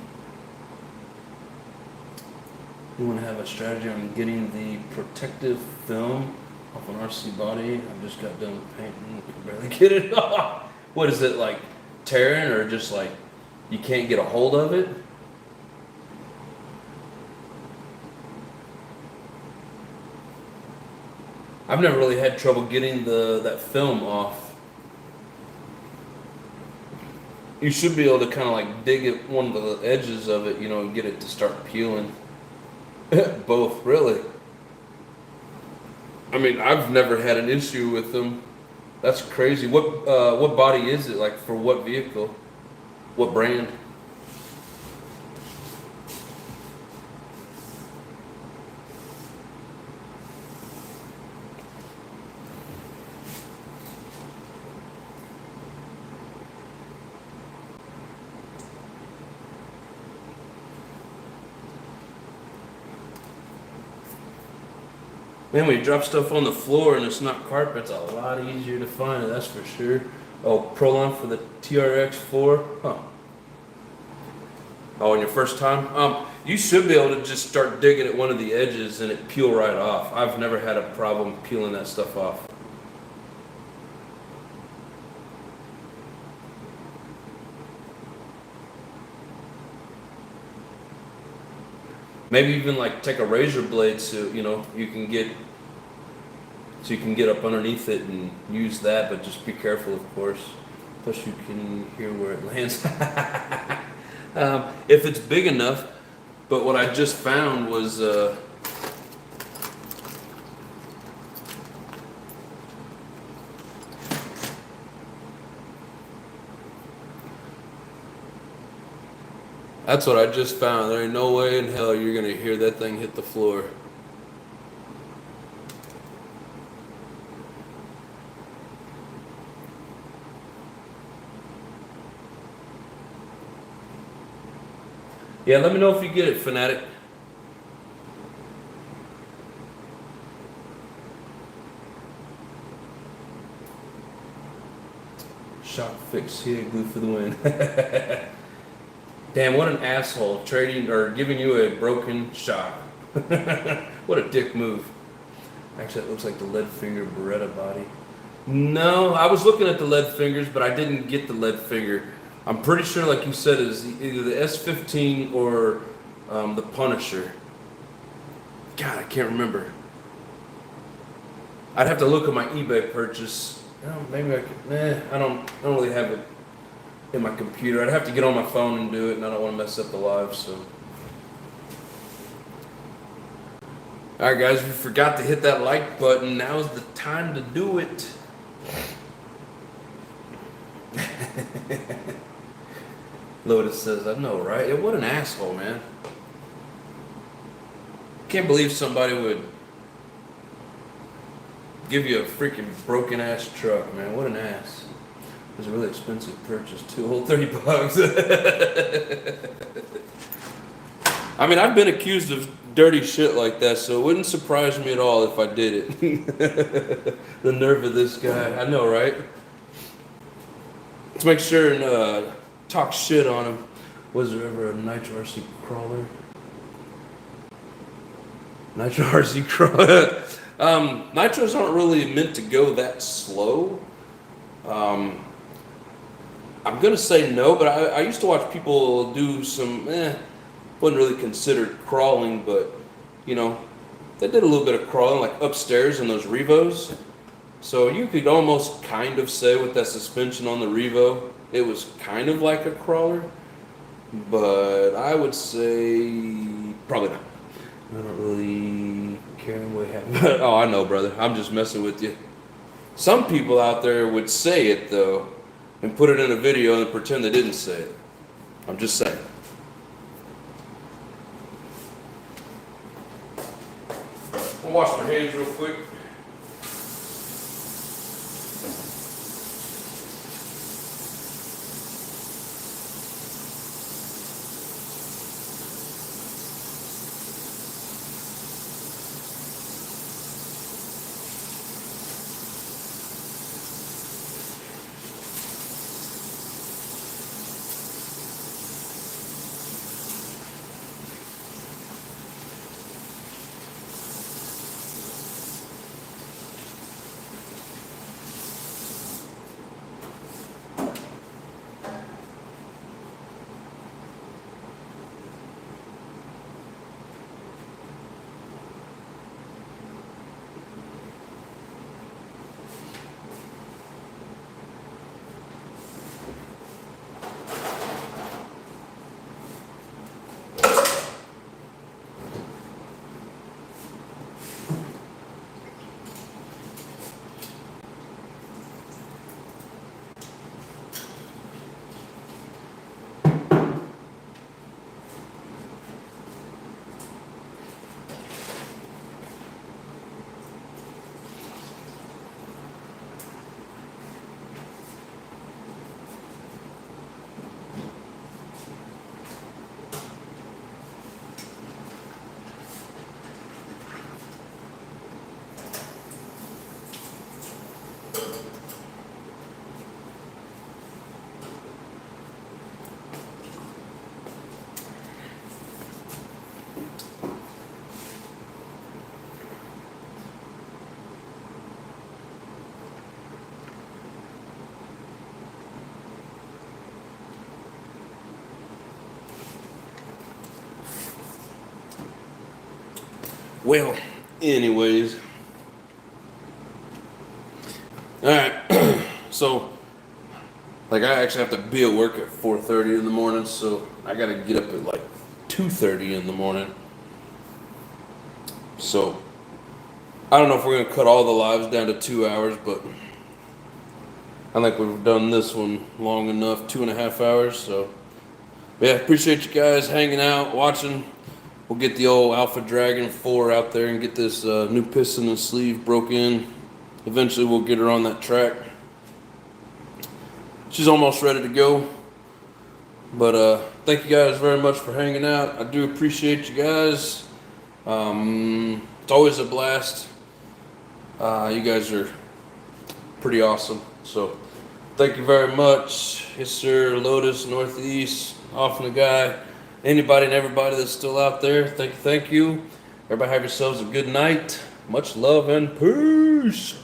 want to have a strategy on getting the protective film off an RC body? I just got done painting, can barely get it off. What is it, like tearing, or just like you can't get a hold of it? I've never really had trouble getting that film off. You should be able to kind of like dig at one of the edges of it, you know, and get it to start peeling. Both, really. I mean, I've never had an issue with them. That's crazy. What body is it? Like for what vehicle? What brand? Man, when you drop stuff on the floor and it's not carpet, it's a lot easier to find it, that's for sure. Oh, Prolon for the TRX4? Huh. Oh, on your first time? You should be able to just start digging at one of the edges and it peel right off. I've never had a problem peeling that stuff off. Maybe even like take a razor blade so you can get up underneath it and use that, but just be careful, of course. Plus, you can hear where it lands. If it's big enough. But what I just found was that's what I just found. There ain't no way in hell you're gonna hear that thing hit the floor. Yeah, let me know if you get it, Fanatic. Shock fix here, glue for the win. Damn, what an asshole, trading or giving you a broken shock. What a dick move. Actually, it looks like the lead finger Beretta body. No, I was looking at the lead fingers, but I didn't get the lead finger. I'm pretty sure, like you said, is either the S15 or the Punisher. God, I can't remember. I'd have to look at my eBay purchase. Maybe I could. I don't really have it in my computer. I'd have to get on my phone and do it, and I don't want to mess up the live. So, all right, guys, if you forgot to hit that like button, now's the time to do it. Lotus says, I know, right? Yeah, what an asshole, man. Can't believe somebody would give you a freaking broken ass truck, man. What an ass. It was a really expensive purchase too, whole $30. I mean, I've been accused of dirty shit like that, so it wouldn't surprise me at all if I did it. The nerve of this guy. I know, right? Let's make sure and talk shit on him. Was there ever a Nitro RC crawler? Nitro RC crawler. Nitros aren't really meant to go that slow. I'm gonna say no, but I used to watch people do some, wasn't really considered crawling, but they did a little bit of crawling, like upstairs in those Revos. So you could almost kind of say with that suspension on the Revo, it was kind of like a crawler, but I would say probably not. I don't really care what happened. Oh, I know, brother. I'm just messing with you. Some people out there would say it, though, and put it in a video and pretend they didn't say it. I'm just saying. I'll wash my hands real quick. Well, anyways. Alright. So, like, I actually have to be at work at 4:30 in the morning, so I gotta get up at like 2:30 in the morning. So, I don't know if we're gonna cut all the lives down to 2 hours, but I think we've done this one long enough, 2.5 hours. So, yeah, appreciate you guys hanging out, watching. We'll get the old Alpha Dragon 4 out there and get this new piston and sleeve broke in. Eventually, we'll get her on that track. She's almost ready to go. But thank you guys very much for hanging out. I do appreciate you guys. It's always a blast. You guys are pretty awesome. So thank you very much. Yes, sir. Lotus, Northeast, Off the Guy. Anybody and everybody that's still out there, thank you. Everybody have yourselves a good night. Much love and peace.